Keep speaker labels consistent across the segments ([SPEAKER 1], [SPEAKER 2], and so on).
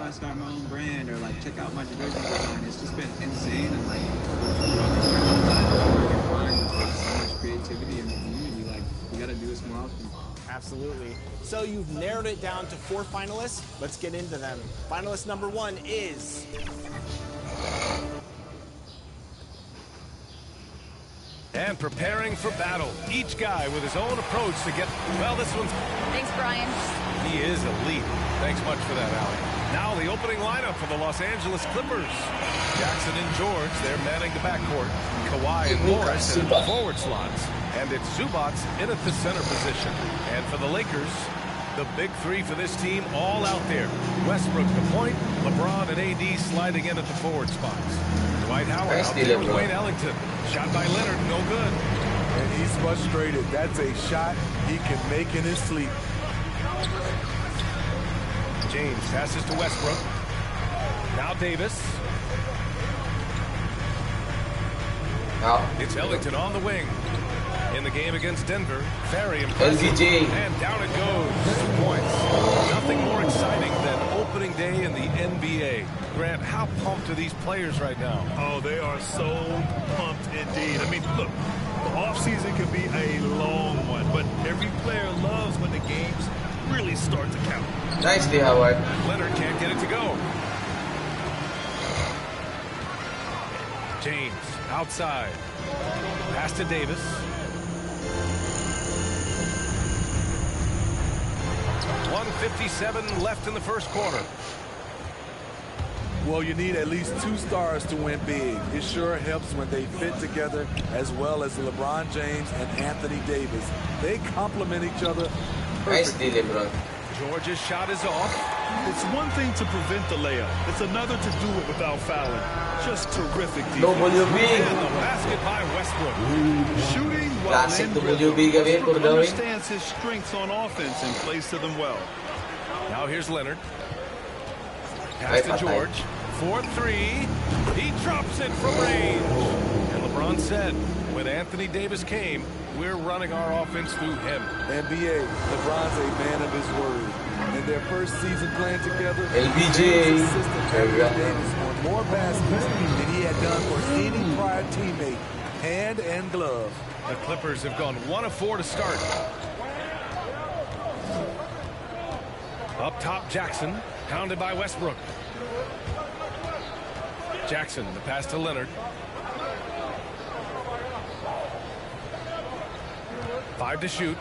[SPEAKER 1] I start my own brand or like check out my division design. It's just been insane and like so much creativity in the community. Like we gotta do this more often.
[SPEAKER 2] Absolutely. So you've narrowed it down to 4 finalists. Let's get into them. Finalist number 1 is...
[SPEAKER 3] And preparing for battle. Each guy with his own approach to get... Well, this one's...
[SPEAKER 4] Thanks, Brian.
[SPEAKER 3] He is elite. Thanks much for that, Allie. Now the opening lineup for the Los Angeles Clippers. Jackson and George, they're manning the backcourt. Kawhi and Morris in the forward slots. And it's Zubac in at the center position. And for the Lakers, the big 3 for this team all out there. Westbrook the point, LeBron and AD sliding in at the forward spots. Dwight Howard out there with Wayne Ellington. Shot by Leonard, no good.
[SPEAKER 5] And he's frustrated. That's a shot he can make in his sleep.
[SPEAKER 3] James passes to Westbrook. Now Davis. It's Ellington on the wing. In the game against Denver, very impressive. And down it goes. 2 points. Nothing more exciting than opening day in the NBA. Grant, how pumped are these players right now?
[SPEAKER 6] Oh, they are so pumped indeed. I mean, look, the offseason can be a long one, but every player loves when the games really start to count.
[SPEAKER 7] Nicely, Howard.
[SPEAKER 3] Leonard can't get it to go. James outside. Pass to Davis. .157 left in the first quarter.
[SPEAKER 5] Well, you need at least 2 stars to win big. It sure helps when they fit together, as well as LeBron James and Anthony Davis. They complement each other perfectly.
[SPEAKER 7] Nice LeBron.
[SPEAKER 3] George's shot is off.
[SPEAKER 6] It's one thing to prevent the layup. It's another to do it without fouling. Just terrific defense.
[SPEAKER 3] And the basket by Westbrook.
[SPEAKER 6] Shooting while in rhythm. Westbrook understands his strengths on offense and plays to them well.
[SPEAKER 3] Now here's Leonard. Pass to George. 4-3. He drops it from range. And LeBron said, when Anthony Davis came, we're running our offense through him.
[SPEAKER 5] NBA, LeBron's a man of his word. In their first season playing together,
[SPEAKER 7] LBJ
[SPEAKER 5] Davis won more baskets than he had done for any prior teammate, hand and glove.
[SPEAKER 3] The Clippers have gone 1 of 4 to start. Up top, Jackson, pounded by Westbrook. Jackson, the pass to Leonard. 5 to shoot.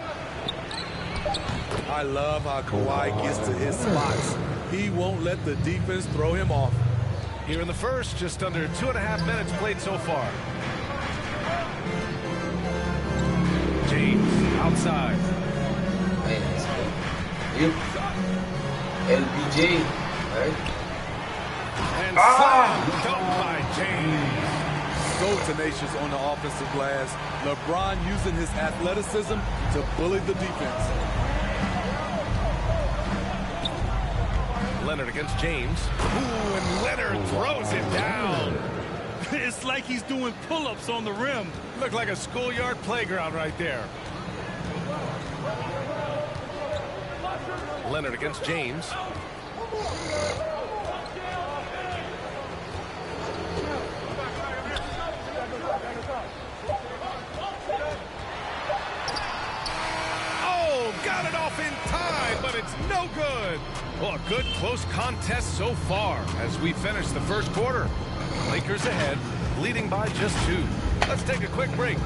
[SPEAKER 5] I love how Kawhi gets to his spots. He won't let the defense throw him off.
[SPEAKER 3] Here in the first, just under 2.5 minutes played so far. James outside.
[SPEAKER 7] LBJ, right?
[SPEAKER 3] And slam dunk by James.
[SPEAKER 5] So tenacious on the offensive glass. LeBron using his athleticism to bully the defense.
[SPEAKER 3] Leonard against James. Ooh, and Leonard throws it down.
[SPEAKER 6] It's like he's doing pull-ups on the rim.
[SPEAKER 3] Looked like a schoolyard playground right there. Leonard against James. Oh, got it off in time, but it's no good. Well, a good close contest so far as we finish the first quarter. Lakers ahead, leading by just 2. Let's take a quick break.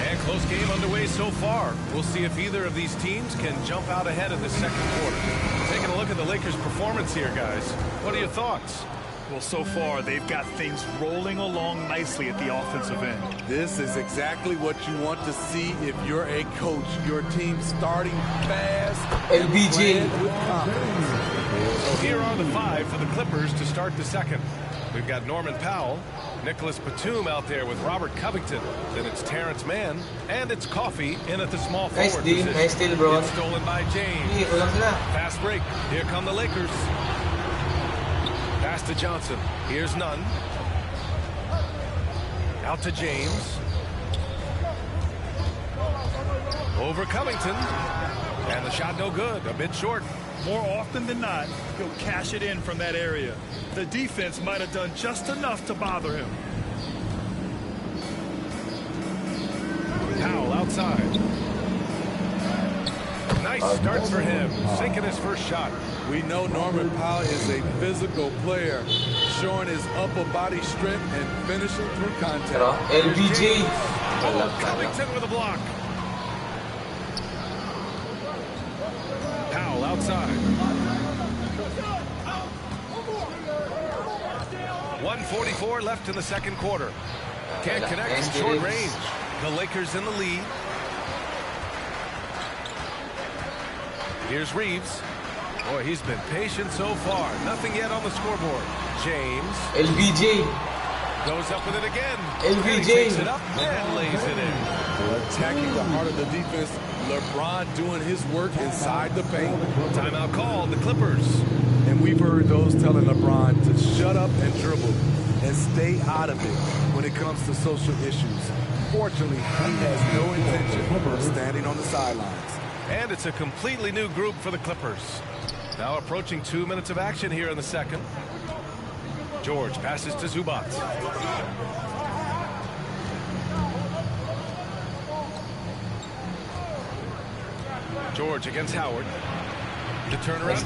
[SPEAKER 3] And close game underway so far. We'll see if either of these teams can jump out ahead in the second quarter. Taking a look at the Lakers' performance here, guys. What are your thoughts?
[SPEAKER 6] Well, so far, they've got things rolling along nicely at the offensive end.
[SPEAKER 5] This is exactly what you want to see if you're a coach. Your team starting fast
[SPEAKER 7] LBJ
[SPEAKER 5] with confidence.
[SPEAKER 3] So here are the 5 for the Clippers to start the second. We've got Norman Powell, Nicholas Batum out there with Robert Covington. Then it's Terrence Mann, and it's Coffey in at the small forward position.
[SPEAKER 7] Nice steal, bro.
[SPEAKER 3] It's stolen by James. Fast break. Here come the Lakers. Pass to Johnson. Here's Nunn. Out to James. Over Covington. And the shot no good. A bit short.
[SPEAKER 6] More often than not, he'll cash it in from that area. The defense might have done just enough to bother him.
[SPEAKER 3] Powell outside. Nice start for him. Sinking his first shot.
[SPEAKER 5] We know Norman Powell is a physical player, showing his upper body strength and finishing through contact.
[SPEAKER 7] LBJ.
[SPEAKER 3] Covington with a block. Powell outside. 1:44 left in the second quarter. Can't connect from short range. The Lakers in the lead. Here's Reeves. Boy, he's been patient so far. Nothing yet on the scoreboard. James.
[SPEAKER 7] LBJ.
[SPEAKER 3] Goes up with it again.
[SPEAKER 7] LBJ.
[SPEAKER 3] Takes it up and lays it in.
[SPEAKER 5] Attacking the heart of the defense. LeBron doing his work inside the paint.
[SPEAKER 3] Timeout called. The Clippers.
[SPEAKER 5] And we've heard those telling LeBron to shut up and dribble and stay out of it when it comes to social issues. Fortunately, he has no intention of standing on the sidelines.
[SPEAKER 3] And it's a completely new group for the Clippers. Now approaching 2 minutes of action here in the second. George passes to Zubac. George against Howard. The turnaround.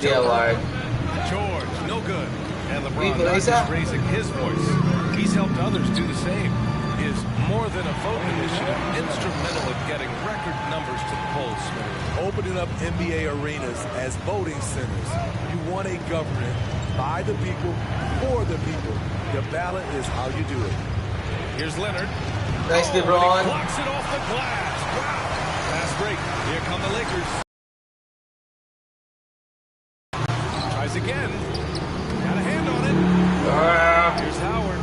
[SPEAKER 3] George, no good. And LeBron not just raising his voice. He's helped others do the same. His More Than a Vote initiative instrumental in getting record numbers to the polls.
[SPEAKER 5] Opening up NBA arenas as voting centers. You want a government by the people, for the people. The ballot is how you do it.
[SPEAKER 3] Here's Leonard.
[SPEAKER 7] Nice, LeBron.
[SPEAKER 3] Blocks it off the glass. Wow. Fast break. Here come the Lakers. Tries again. Got a hand on it. Here's Howard.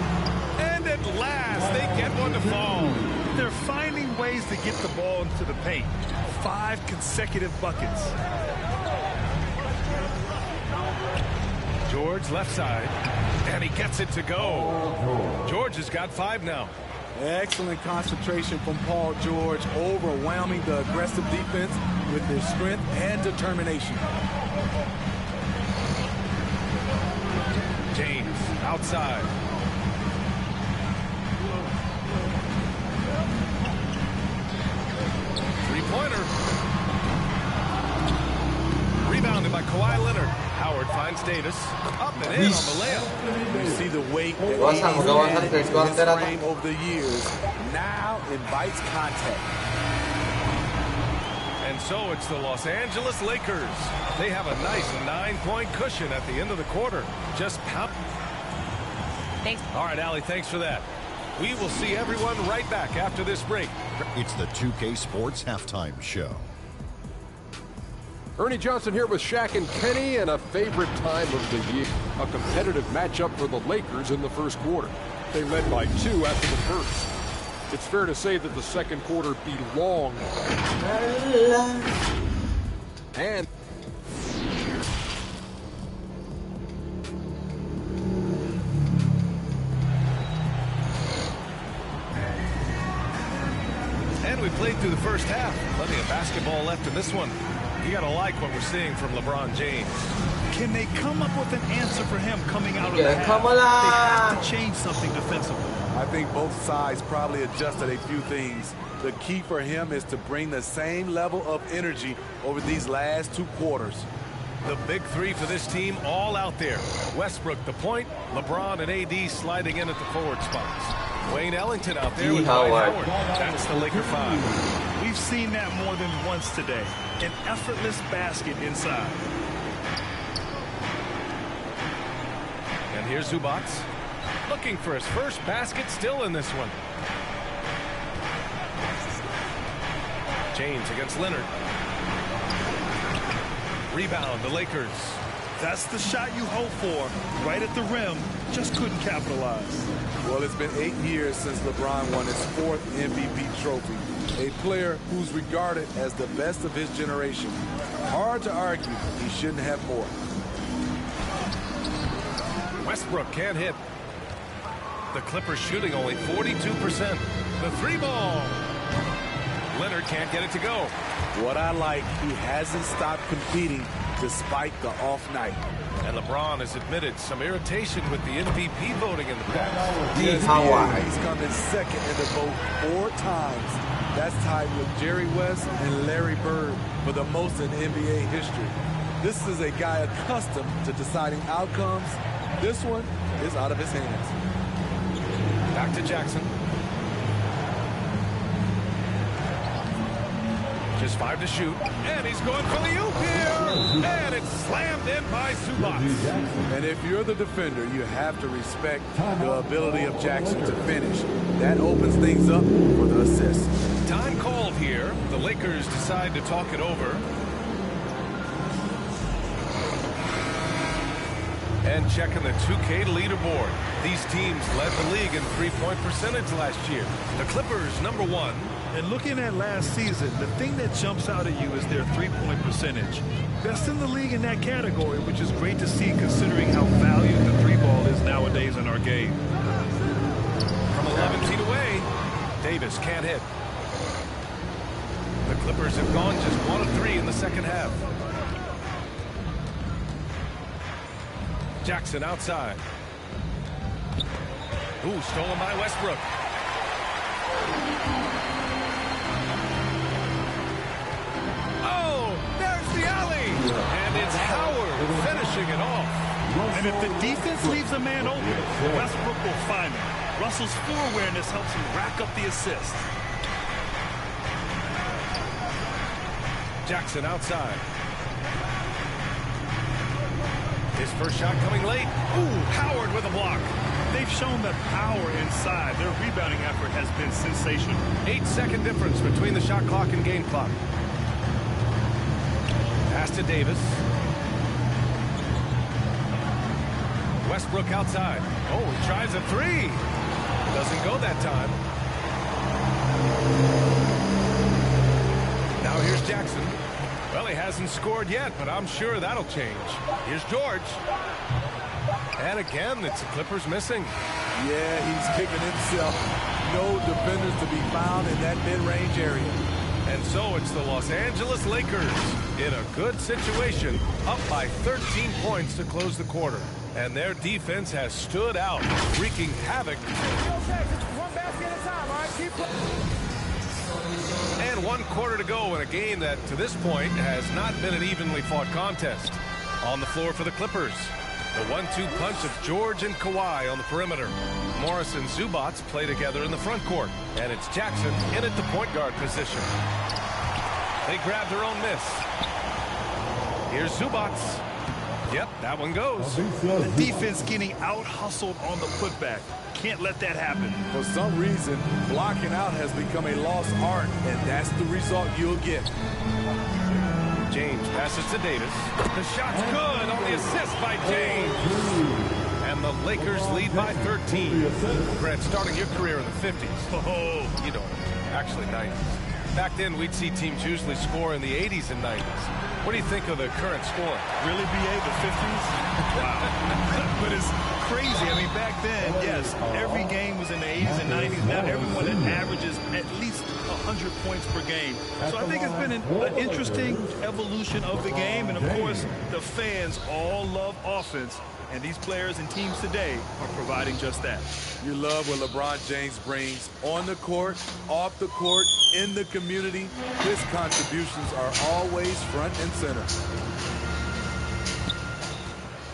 [SPEAKER 3] And at last, they get one to fall.
[SPEAKER 6] They're finding ways to get the ball into the paint. 5 consecutive buckets.
[SPEAKER 3] George left side. And he gets it to go. George has got 5 now.
[SPEAKER 5] Excellent concentration from Paul George, overwhelming the aggressive defense with his strength and determination.
[SPEAKER 3] James outside. Three-pointer. Rebounded by Kawhi Leonard. Howard finds Davis. Up and in on the layup.
[SPEAKER 5] You see the weight that he's had in his frame over the years. Now invites contact.
[SPEAKER 3] And so it's the Los Angeles Lakers. They have a nice 9-point cushion at the end of the quarter. Just pound.
[SPEAKER 4] Thanks.
[SPEAKER 3] All right, Allie, thanks for that. We will see everyone right back after this break.
[SPEAKER 8] It's the 2K Sports Halftime Show.
[SPEAKER 9] Ernie Johnson here with Shaq and Kenny, and a favorite time of the year. A competitive matchup for the Lakers in the first quarter. They led by 2 after the first. It's fair to say that the second quarter belonged. And
[SPEAKER 3] we played through the first half. Plenty of basketball left in this one. You got to like what we're seeing from LeBron James.
[SPEAKER 6] Can they come up with an answer for him coming out of the
[SPEAKER 7] Yeah,
[SPEAKER 6] half?
[SPEAKER 7] come on.
[SPEAKER 6] They have to change something defensively.
[SPEAKER 5] I think both sides probably adjusted a few things. The key for him is to bring the same level of energy over these last 2 quarters.
[SPEAKER 3] The big 3 for this team all out there. Westbrook the point, LeBron and AD sliding in at the forward spots. Wayne Ellington out there with Howard. That's the Laker 5.
[SPEAKER 6] We've seen that more than once today. An effortless basket inside.
[SPEAKER 3] And here's Zubac. Looking for his first basket, still in this one. James against Leonard. Rebound, the Lakers.
[SPEAKER 6] That's the shot you hope for. Right at the rim, just couldn't capitalize.
[SPEAKER 5] Well, it's been 8 years since LeBron won his 4th MVP trophy. A player who's regarded as the best of his generation. Hard to argue he shouldn't have more.
[SPEAKER 3] Westbrook can't hit. The Clippers shooting only 42%. The 3 ball. Leonard can't get it to go.
[SPEAKER 5] What I like, he hasn't stopped competing despite the off night.
[SPEAKER 3] And LeBron has admitted some irritation with the MVP voting in the past.
[SPEAKER 5] He's come in second in the vote 4 times. That's tied with Jerry West and Larry Bird for the most in NBA history. This is a guy accustomed to deciding outcomes. This one is out of his hands.
[SPEAKER 3] Back to Jackson. Just 5 to shoot. And he's going for the oop here. And it's slammed in by Zubac.
[SPEAKER 5] And if you're the defender, you have to respect the ability of Jackson to finish. That opens things up for the assist.
[SPEAKER 3] Time called here. The Lakers decide to talk it over. And checking the 2K leaderboard. These teams led the league in three-point percentage last year. The Clippers, #1.
[SPEAKER 6] And looking at last season, the thing that jumps out at you is their three-point percentage. Best in the league in that category, which is great to see considering how valued the three ball is nowadays in our game.
[SPEAKER 3] From 11 feet away, Davis can't hit. The Clippers have gone just 1 of 3 in the second half. Jackson outside. Ooh, stolen by Westbrook. Oh, there's the alley. And it's Howard finishing it off.
[SPEAKER 6] And if the defense leaves a man open, Westbrook will find him. Russell's floor awareness helps him rack up the assist.
[SPEAKER 3] Jackson outside. His first shot coming late. Ooh, Howard with a block.
[SPEAKER 6] They've shown that power inside. Their rebounding effort has been sensational.
[SPEAKER 3] 8-second difference between the shot clock and game clock. Pass to Davis. Westbrook outside. Oh, he tries a 3. Doesn't go that time. Now here's Jackson. Well, he hasn't scored yet, but I'm sure that'll change. Here's George. And again, it's the Clippers missing.
[SPEAKER 5] Yeah, he's kicking himself. No defenders to be found in that mid-range area.
[SPEAKER 3] And so it's the Los Angeles Lakers in a good situation, up by 13 points to close the quarter. And their defense has stood out, wreaking havoc. And 1 quarter to go in a game that, to this point, has not been an evenly fought contest. On the floor for the Clippers, the 1-2 punch of George and Kawhi on the perimeter. Morris and Zubac play together in the front court. And it's Jackson in at the point guard position. They grab their own miss. Here's Zubac. Yep, that one goes.
[SPEAKER 6] The defense getting out-hustled on the putback. Can't let that happen.
[SPEAKER 5] For some reason, blocking out has become a lost art, and that's the result you'll get.
[SPEAKER 3] James passes to Davis. The shot's good on the assist by James. And the Lakers lead by 13. Grant, starting your career in the 50s.
[SPEAKER 6] Oh,
[SPEAKER 3] you don't. Actually, 90s. Back then, we'd see teams usually score in the 80s and 90s. What do you think of the current score?
[SPEAKER 6] Really, BA, the 50s? Wow. But it's crazy. I mean, back then, yes, every game was in the 80s and 90s. Now everyone that averages at least 100 points per game. So I think it's been an interesting evolution of the game. And, of course, the fans all love offense. And these players and teams today are providing just that.
[SPEAKER 5] You love what LeBron James brings on the court, off the court, in the community. His contributions are always front and center.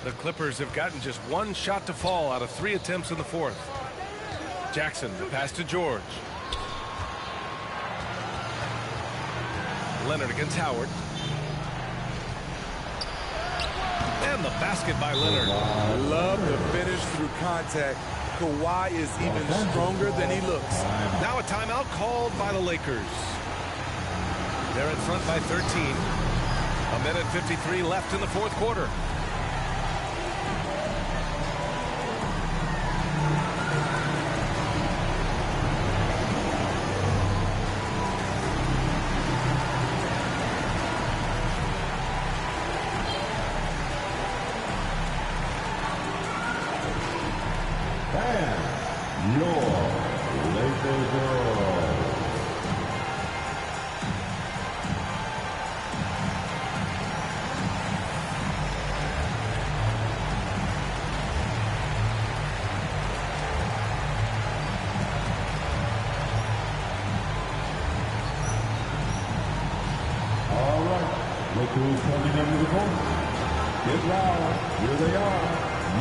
[SPEAKER 3] The Clippers have gotten just 1 shot to fall out of 3 attempts in the fourth. Jackson, the pass to George. Leonard against Howard. And the basket by Leonard.
[SPEAKER 5] I love the finish through contact. Kawhi is even stronger than he looks.
[SPEAKER 3] Now a timeout called by the Lakers. They're in front by 13. 1:53 left in the fourth quarter.
[SPEAKER 10] All right. Lakers coming into the court. Get loud. Here they are.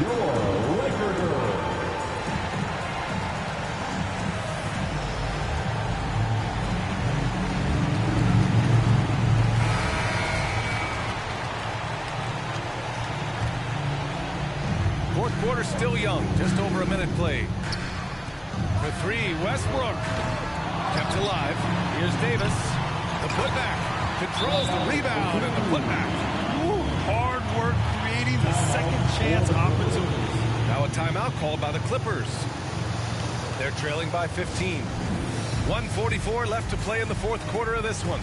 [SPEAKER 10] Your Laker girls.
[SPEAKER 3] Fourth quarter still young, just over a minute played. For three, Westbrook. Kept alive. Here's Davis. The putback. Controls the rebound and the putback.
[SPEAKER 6] Ooh, hard work creating the second chance opportunities.
[SPEAKER 3] Now a timeout called by the Clippers. They're trailing by 15. 1:44 left to play in the fourth quarter of this one.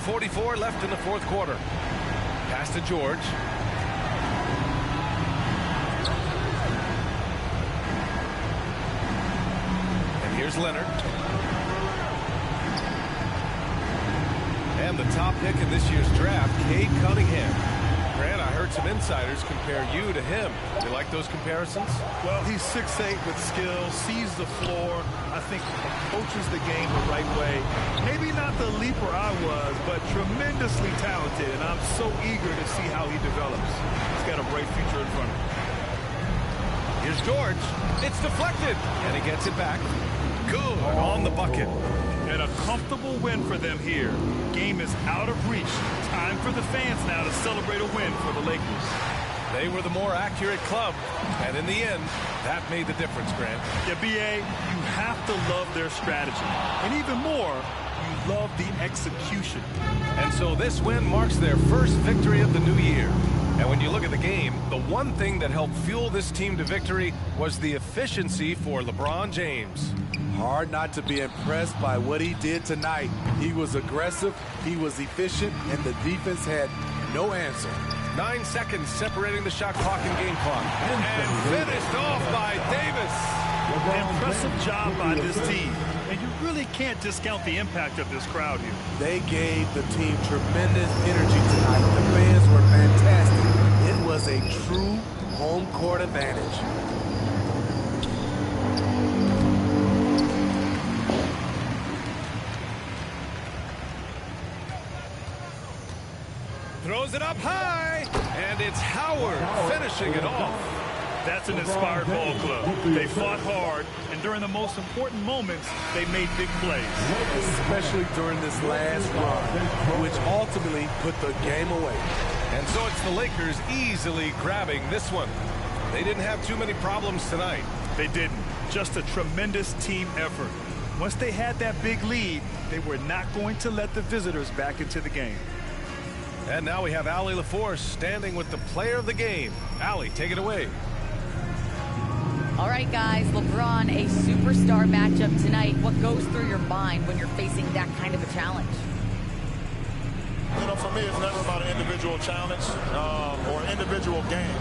[SPEAKER 3] .44 left in the fourth quarter. Pass to George. And here's Leonard. And the top pick in this year's draft, Cade Cunningham. Grant, I heard some insiders compare you to him. Do you like those comparisons?
[SPEAKER 6] Well, he's 6'8" with skill, sees the floor. I think approaches the game the right way. Maybe not the leaper I was, but tremendously talented, and I'm so eager to see how he develops. He's got a bright future in front of him.
[SPEAKER 3] Here's George. It's deflected, and he gets it back. Good on the bucket.
[SPEAKER 6] And a comfortable win for them here. Game is out of reach. Time for the fans now to celebrate a win for the Lakers.
[SPEAKER 3] They were the more accurate club, and in the end, that made the difference, Grant.
[SPEAKER 6] Yeah, B.A., you have to love their strategy. And even more, you love the execution.
[SPEAKER 3] And so this win marks their first victory of the new year. And when you look at the game, the one thing that helped fuel this team to victory was the efficiency for LeBron James.
[SPEAKER 5] Hard not to be impressed by what he did tonight. He was aggressive, he was efficient, and the defense had no answer.
[SPEAKER 3] 9 seconds separating the shot clock and game clock. And finished off by Davis.
[SPEAKER 6] Impressive job by this team. And you really can't discount the impact of this crowd here.
[SPEAKER 5] They gave the team tremendous energy tonight. The fans were fantastic. It was a true home court advantage.
[SPEAKER 3] Throws it up high, and it's Howard finishing it off.
[SPEAKER 6] That's an inspired ball club. They fought hard, and during the most important moments, they made big plays.
[SPEAKER 5] Especially during this last run, which ultimately put the game away.
[SPEAKER 3] And so it's the Lakers easily grabbing this one. They didn't have too many problems tonight.
[SPEAKER 6] They didn't. Just a tremendous team effort. Once they had that big lead, they were not going to let the visitors back into the game.
[SPEAKER 3] And now we have Allie LaForce standing with the player of the game. Allie, take it away.
[SPEAKER 4] All right, guys, LeBron, a superstar matchup tonight. What goes through your mind when you're facing that kind of a challenge?
[SPEAKER 11] You know, for me, it's never about an individual challenge or an individual game.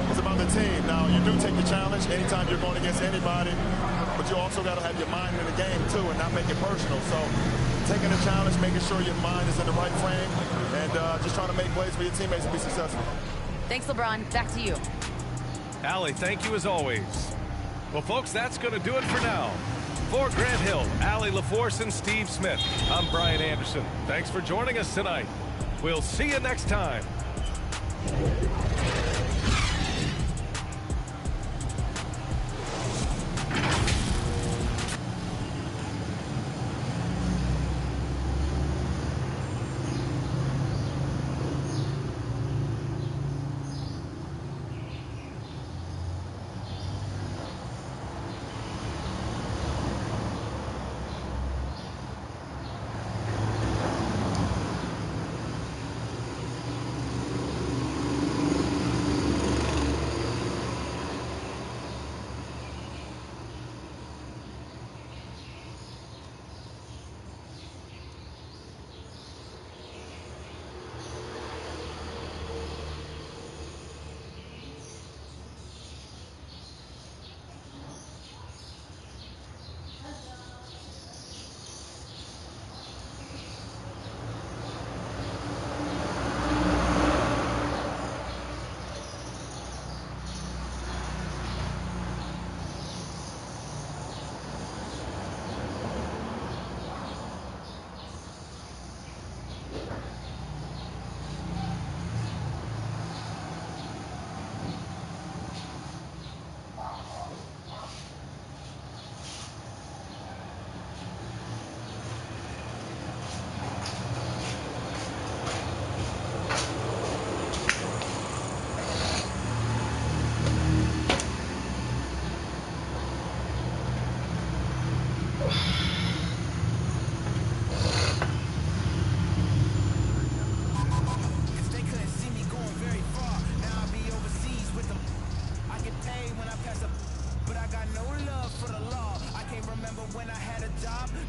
[SPEAKER 11] It's about the team. Now, you do take the challenge anytime you're going against anybody, but you also got to have your mind in the game, too, and not make it personal. So taking the challenge, making sure your mind is in the right frame, and just trying to make plays for your teammates and be successful.
[SPEAKER 4] Thanks, LeBron. Back to you.
[SPEAKER 3] Allie, thank you as always. Well, folks, that's going to do it for now. For Grant Hill, Allie LaForce, and Steve Smith, I'm Brian Anderson. Thanks for joining us tonight. We'll see you next time.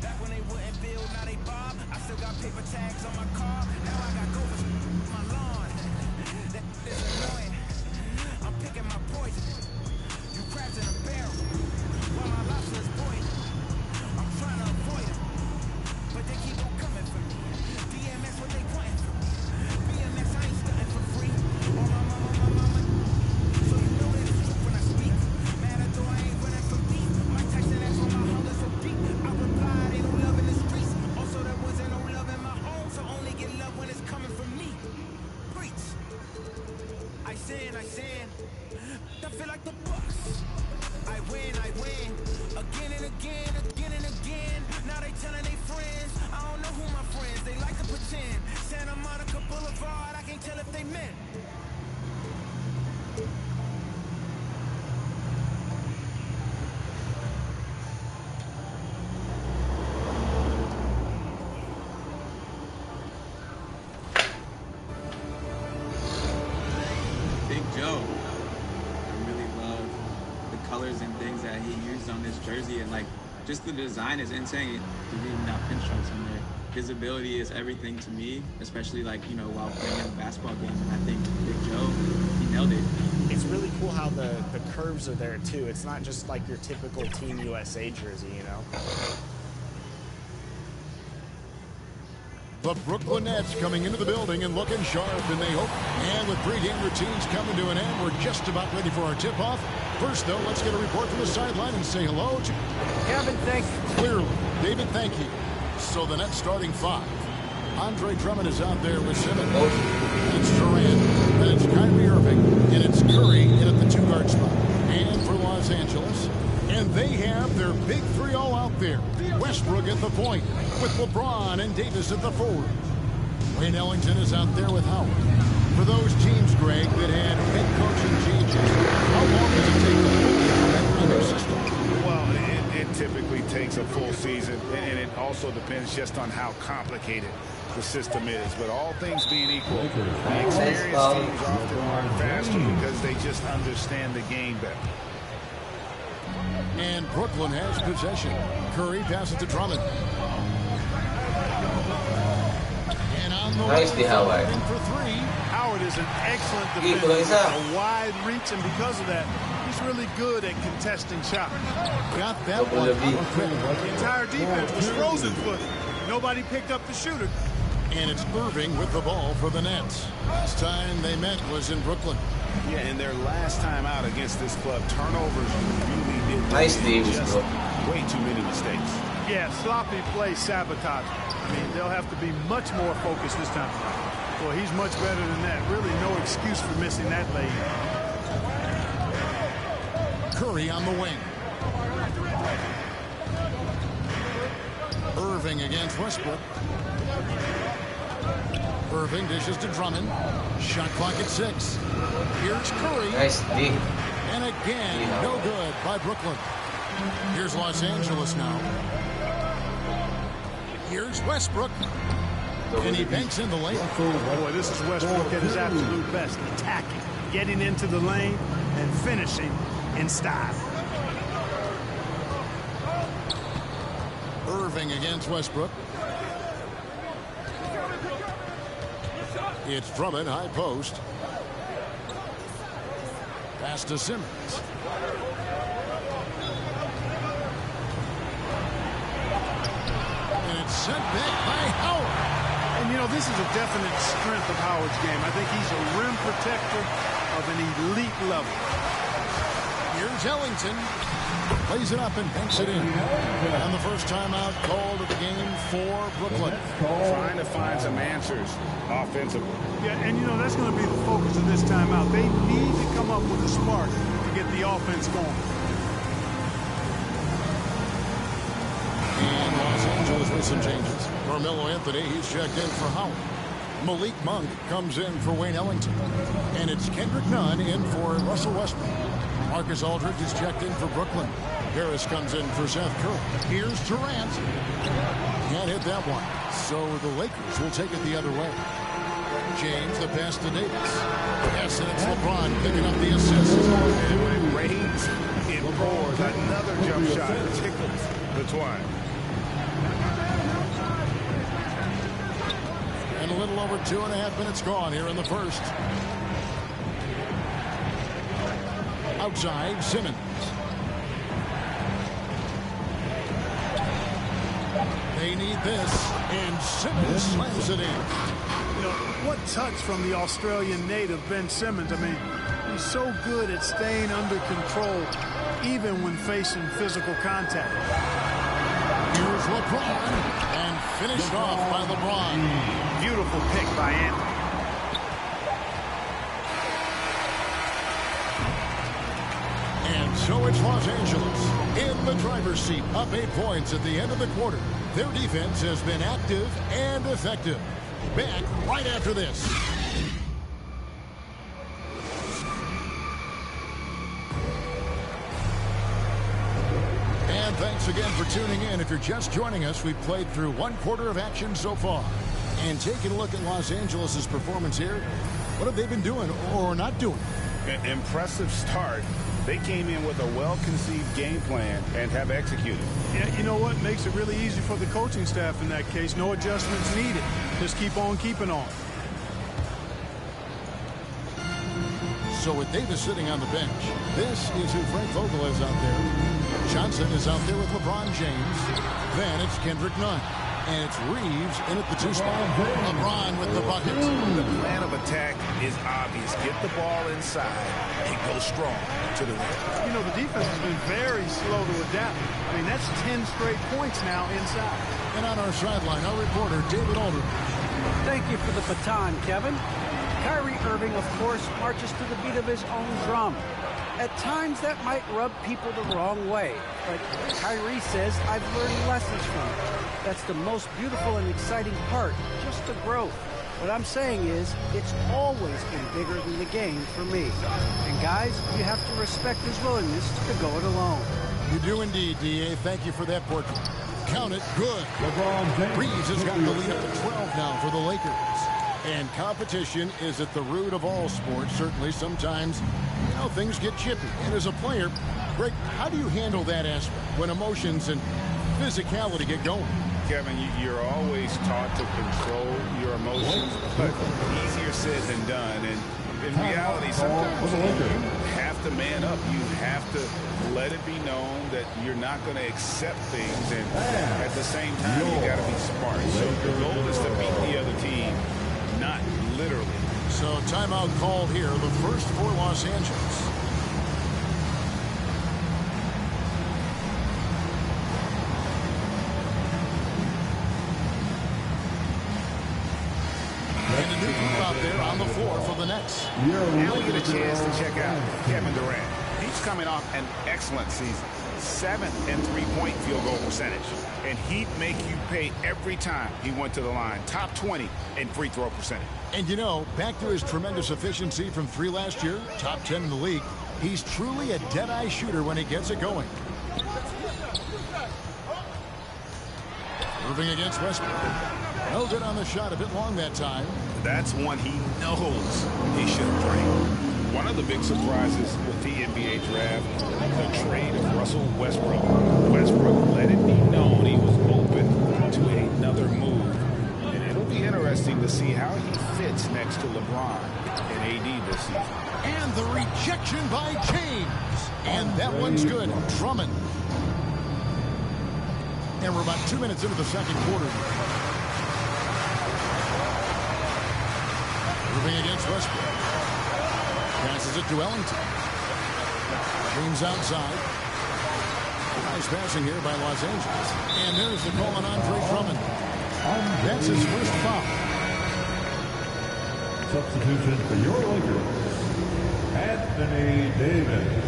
[SPEAKER 12] Back when they wouldn't build, now they bob. I still got paper tags on my car. Now I got gophers on my lawn. That is annoying. I'm picking my poison. You crabs in a barrel while my lobster is boiling. I'm trying to avoid them, but they keep on coming for me. DMX, what they wanting from me? BMX, I ain't stunting for free. Oh, my mama. So you know that it's true when I speak. Mad at though I ain't running for beef. My Tyson ass on my hunger so deep. I replied, ain't no love in the streets. Also, there wasn't no love in my home, so only get love when it's coming from me. Preach. I sin. I feel like the Bucks. I win. Again and again. Now they telling they friends. I don't know who my friends. They like to pretend. Santa Monica Boulevard. I can't tell if they meant.
[SPEAKER 1] Big Joe. I really love the colors and things that he used on this jersey, and like just the design is insane. There's even now pinstripes in there. Visibility is everything to me, especially like, you know, while playing in a basketball game. And I think Big Joe, he nailed it.
[SPEAKER 2] It's really cool how the curves are there too. It's not just like your typical Team USA jersey, you know.
[SPEAKER 8] The Brooklyn Nets coming into the building and looking sharp, and they hope. And with pregame routines coming to an end, we're just about ready for our tip-off. First, though, let's get a report from the sideline and say hello to
[SPEAKER 13] Kevin. Thank you.
[SPEAKER 8] Clearly, David, thank you. So the Nets starting 5. Andre Drummond is out there with Simmons. It's Durant, and it's Kyrie Irving, and it's Curry in at the 2-guard spot. And for Los Angeles, and they have their big 3 all out there. Westbrook at the point, with LeBron and Davis at the forward. Wayne Ellington is out there with Howard. For those teams, Greg, that had head coaching changes, how long does it take to fully implement their system?
[SPEAKER 14] Well, it typically takes a full season, and it also depends just on how complicated the system is. But all things being equal, the experienced teams often learn faster because they just understand the game better.
[SPEAKER 8] And Brooklyn has possession. Curry passes to Drummond. And on the
[SPEAKER 7] Nicely, Howard.
[SPEAKER 8] for 3.
[SPEAKER 6] Howard is an excellent defender, a wide reach, and because of that, he's really good at contesting shots.
[SPEAKER 8] Got that one.
[SPEAKER 6] The entire defense was frozen-footed. Nobody picked up the shooter.
[SPEAKER 8] And it's Irving with the ball for the Nets. Last time they met was in Brooklyn.
[SPEAKER 14] Yeah, and their last time out against this club, turnovers really did
[SPEAKER 7] nice Davis, bro.
[SPEAKER 14] Way too many mistakes.
[SPEAKER 6] Yeah, sloppy play sabotage. I mean, they'll have to be much more focused this time. Well, he's much better than that. Really no excuse for missing that lay.
[SPEAKER 8] Curry on the wing. Irving against Westbrook. Irving dishes to Drummond. Shot clock at 6. Here's Curry.
[SPEAKER 7] Nice D.
[SPEAKER 8] And again, no good by Brooklyn. Here's Los Angeles now. Here's Westbrook. And he banks in the lane.
[SPEAKER 6] Boy, this is Westbrook at his absolute best. Attacking, getting into the lane, and finishing in style.
[SPEAKER 8] Irving against Westbrook. It's Drummond, high post. Pass to Simmons. And it's sent back by Howard.
[SPEAKER 6] And, you know, this is a definite strength of Howard's game. I think he's a rim protector of an elite level.
[SPEAKER 8] Here's Ellington. Plays it up and banks it in. And the first timeout called of the game for Brooklyn.
[SPEAKER 14] Trying to find some answers offensively.
[SPEAKER 6] Yeah, and you know, that's going to be the focus of this timeout. They need to come up with a spark to get the offense going.
[SPEAKER 8] And Los Angeles with some changes. Carmelo Anthony, he's checked in for Howard. Malik Monk comes in for Wayne Ellington. And it's Kendrick Nunn in for Russell Westbrook. Marcus Aldridge is checked in for Brooklyn. Harris comes in for Seth Curry. Here's Durant. Can't hit that one. So the Lakers will take it the other way. James, the pass to Davis. Yes, and it's LeBron picking up the assist.
[SPEAKER 14] And when it rains, it pours. Another jump shot tickles the twine.
[SPEAKER 8] over 2.5 minutes gone here in the first. Outside, Simmons. They need this, and Simmons slams it in.
[SPEAKER 13] You know, what touch from the Australian native, Ben Simmons. I mean, he's so good at staying under control, even when facing physical contact.
[SPEAKER 8] Here's LeBron, and finished off by LeBron.
[SPEAKER 6] Beautiful pick by Anthony.
[SPEAKER 8] And so it's Los Angeles in the driver's seat, up 8 points at the end of the quarter. Their defense has been active and effective. Back right after this. And thanks again for tuning in. If you're just joining us, we've played through 1 quarter of action so far. And taking a look at Los Angeles' performance here, what have they been doing or not doing?
[SPEAKER 14] An impressive start. They came in with a well-conceived game plan and have executed.
[SPEAKER 13] Yeah, you know what? Makes it really easy for the coaching staff in that case. No adjustments needed. Just keep on keeping on.
[SPEAKER 8] So with Davis sitting on the bench, this is who Frank Vogel is out there. Johnson is out there with LeBron James. Then it's Kendrick Nunn. And it's Reeves in at the 2 spot. LeBron with the bucket.
[SPEAKER 14] The plan of attack is obvious. Get the ball inside and go strong to the rim.
[SPEAKER 13] You know, the defense has been very slow to adapt. I mean, that's 10 straight points now inside.
[SPEAKER 8] And on our sideline, our reporter, David Aldridge.
[SPEAKER 15] Thank you for the baton, Kevin. Kyrie Irving, of course, marches to the beat of his own drum. At times, that might rub people the wrong way. But Kyrie says, I've learned lessons from it. That's the most beautiful and exciting part, just the growth. What I'm saying is, it's always been bigger than the game for me. And guys, you have to respect his willingness to go it alone.
[SPEAKER 8] You do indeed, D.A. Thank you for that portrait. Count it good. Reeves has got the lead up to 12 now for the Lakers. And competition is at the root of all sports. Certainly, sometimes, you know, things get chippy. And as a player, Greg, how do you handle that aspect when emotions and physicality get going?
[SPEAKER 14] Kevin, you're always taught to control your emotions, but easier said than done. And in reality, sometimes you have to man up. You have to let it be known that you're not going to accept things. And at the same time, you got to be smart. So the goal is to beat the other team, not literally.
[SPEAKER 8] So timeout call here, the first for Los Angeles. And a new group out there on the floor for the Nets.
[SPEAKER 14] Now we get a chance to check out Kevin Durant. He's coming off an excellent season. 7th in three-point field goal percentage. And he'd make you pay every time he went to the line. Top 20 in free throw percentage.
[SPEAKER 8] And you know, back to his tremendous efficiency from 3 last year, top 10 in the league, he's truly a dead-eye shooter when he gets it going. Irving against Westbrook. Held it on the shot a bit long that time.
[SPEAKER 14] That's one he knows he should have drained. One of the big surprises with the NBA draft, the trade of Russell Westbrook. Westbrook let it be known he was open to another move. And it'll be interesting to see how he fits next to LeBron and AD this season.
[SPEAKER 8] And the rejection by James. And that one's good. Drummond. And we're about 2 minutes into the second quarter. Irving against Westbrook. Passes it to Ellington. James outside. Nice passing here by Los Angeles. And there's the call on Andre Drummond. That's his first foul.
[SPEAKER 10] Substitution for your Lakers, Anthony Davis.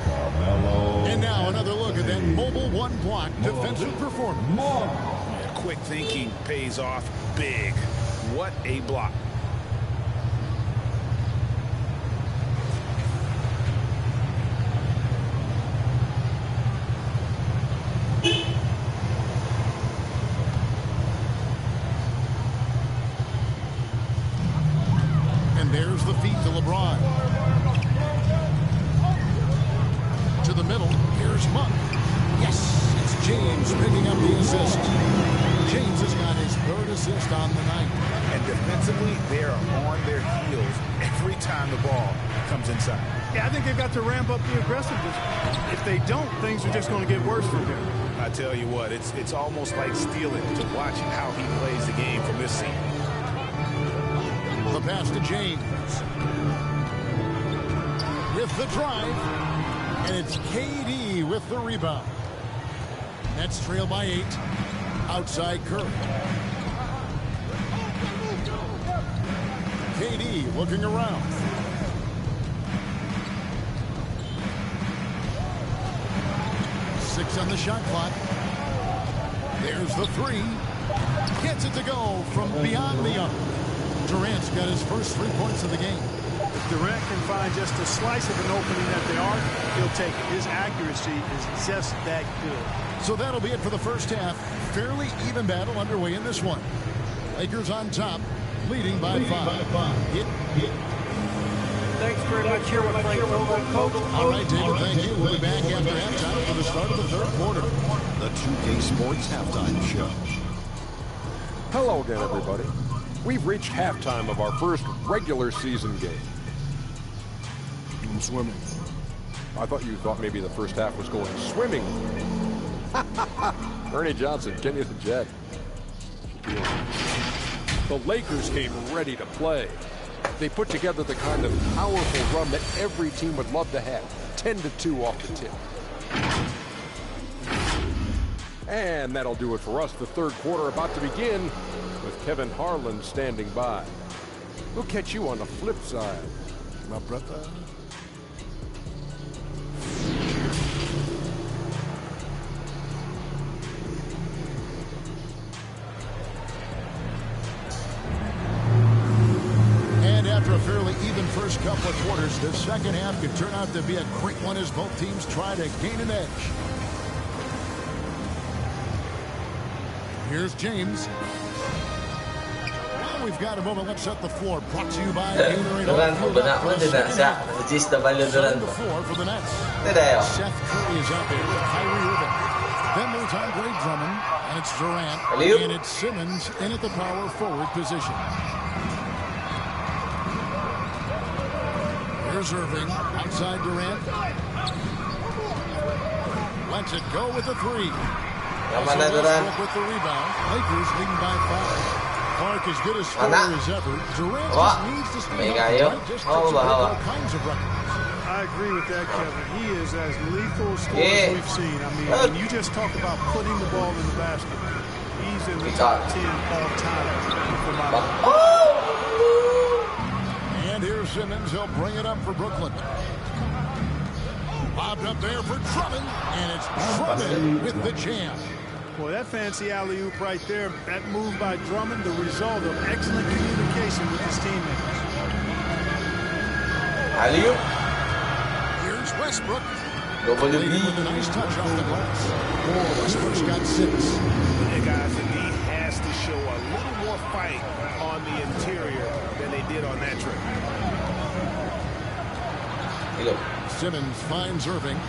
[SPEAKER 10] Carmelo.
[SPEAKER 8] And now another look at that mobile one-block defensive performance.
[SPEAKER 14] Quick thinking pays off big. What a block.
[SPEAKER 8] And there's the feed to LeBron. To the middle. Here's Monk. Yes, it's James picking up the assist. James has got his 3rd assist on the night.
[SPEAKER 14] And Defensively, they are on their heels every time the ball comes inside.
[SPEAKER 13] Yeah, I think they've got to ramp up the aggressiveness. If they don't, things are just going to get worse for him.
[SPEAKER 14] I tell you what, it's almost like stealing to watch how he plays the game from this seat.
[SPEAKER 8] The pass to James. With the drive. And it's KD with the rebound. Nets trail by 8. Outside Curry. KD looking around. On the shot clock. There's the 3. Gets it to go from beyond the arc. Durant's got his first 3 points of the game.
[SPEAKER 13] If Durant can find just a slice of an opening at the arc, he'll take it. His accuracy is just that good.
[SPEAKER 8] So that'll be it for the first half. Fairly even battle underway in this one. Lakers on top, leading by 5. Hit.
[SPEAKER 15] Thanks very much. Here with Frank Vogel, Coach.
[SPEAKER 8] All right, David, thank you. We'll be back after halftime for the start of the third quarter.
[SPEAKER 16] The 2K Sports Halftime Show.
[SPEAKER 9] Hello again, everybody. We've reached halftime of our first regular season game.
[SPEAKER 8] I'm swimming.
[SPEAKER 9] I thought you thought maybe the first half was going swimming. Ernie Johnson, Kenny the Jet. The Lakers came ready to play. They put together the kind of powerful run that every team would love to have. 10-2 off the tip. And that'll do it for us. The third quarter about to begin with Kevin Harlan standing by. We'll catch you on the flip side, my brother.
[SPEAKER 8] After a fairly even first couple of quarters, the second half could turn out to be a quick one as both teams try to gain an edge. Here's James. Well, we've got a moment. Let's set the floor. Brought to you by Gatorade.
[SPEAKER 7] Durant po benak mo din siya. Nag-GSW Durant po. Tidak.
[SPEAKER 8] Seth Curry is out there with Kyrie Irving. Then there's Andre Drummond, and it's Durant, and it's Simmons in at the power forward position. Here's Irving, outside Durant. Lets it go with the 3. Westbrook with the rebound. Lakers leading by 5. Clark as good a scorer as ever. Durant just needs to stay up just all kinds of records.
[SPEAKER 13] I agree with that, Kevin. He is as lethal a scorer as we've seen. I mean, when you just talk about putting the ball in the basket, he's in the top 10 all time for my
[SPEAKER 8] And here's Simmons. He'll bring it up for Brooklyn. Bobbed up there for Drummond, and it's Drummond with the jam.
[SPEAKER 13] Boy, that fancy alley-oop right there, that move by Drummond, the result of excellent communication with his teammates.
[SPEAKER 7] Alley-oop.
[SPEAKER 8] Here's Westbrook.
[SPEAKER 7] With
[SPEAKER 8] a nice touch off the glass. Westbrook's got 6.
[SPEAKER 3] And guys, and he has to show a little more fight on the interior than they did on that trip.
[SPEAKER 8] Simmons finds Irving.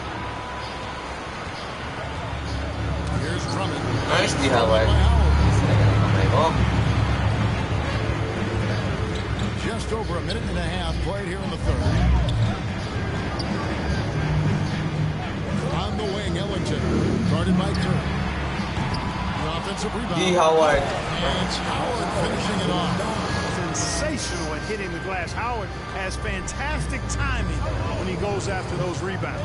[SPEAKER 8] Here's Drummond.
[SPEAKER 7] Nice di Howard.
[SPEAKER 8] Just over a minute and a half played here in the third. On the wing, Ellington. Guarded by Curry. The offensive rebound.
[SPEAKER 7] D. Howard.
[SPEAKER 8] And it's Howard finishing it off.
[SPEAKER 13] Sensational at hitting the glass. Howard has fantastic timing when he goes after those rebounds.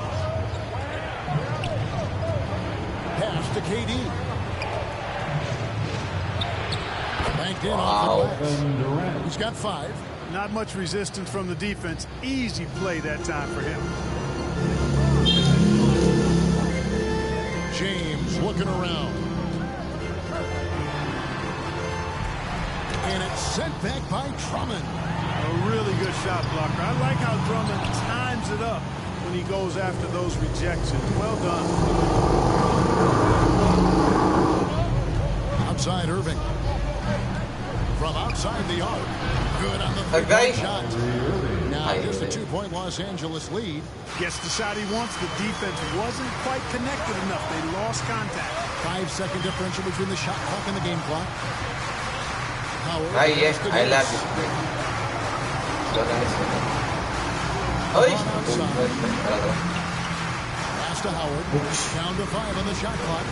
[SPEAKER 8] Pass to KD. Banked in off the glass. He's got 5.
[SPEAKER 13] Not much resistance from the defense. Easy play that time for him.
[SPEAKER 8] James looking around. And it's sent back by Drummond.
[SPEAKER 13] A really good shot blocker. I like how Drummond times it up when he goes after those rejections. Well done.
[SPEAKER 8] Outside Irving. From outside the arc. Good on the three-point shot. Now just a 2-point Los Angeles lead.
[SPEAKER 13] Gets the shot he wants. The defense wasn't quite connected enough. They lost contact.
[SPEAKER 8] 5-second differential between the shot clock and the game clock.
[SPEAKER 7] Ay, yes, I love it. So nice. Oy!
[SPEAKER 8] Pass to Howard. Down to 5 on the shot clock.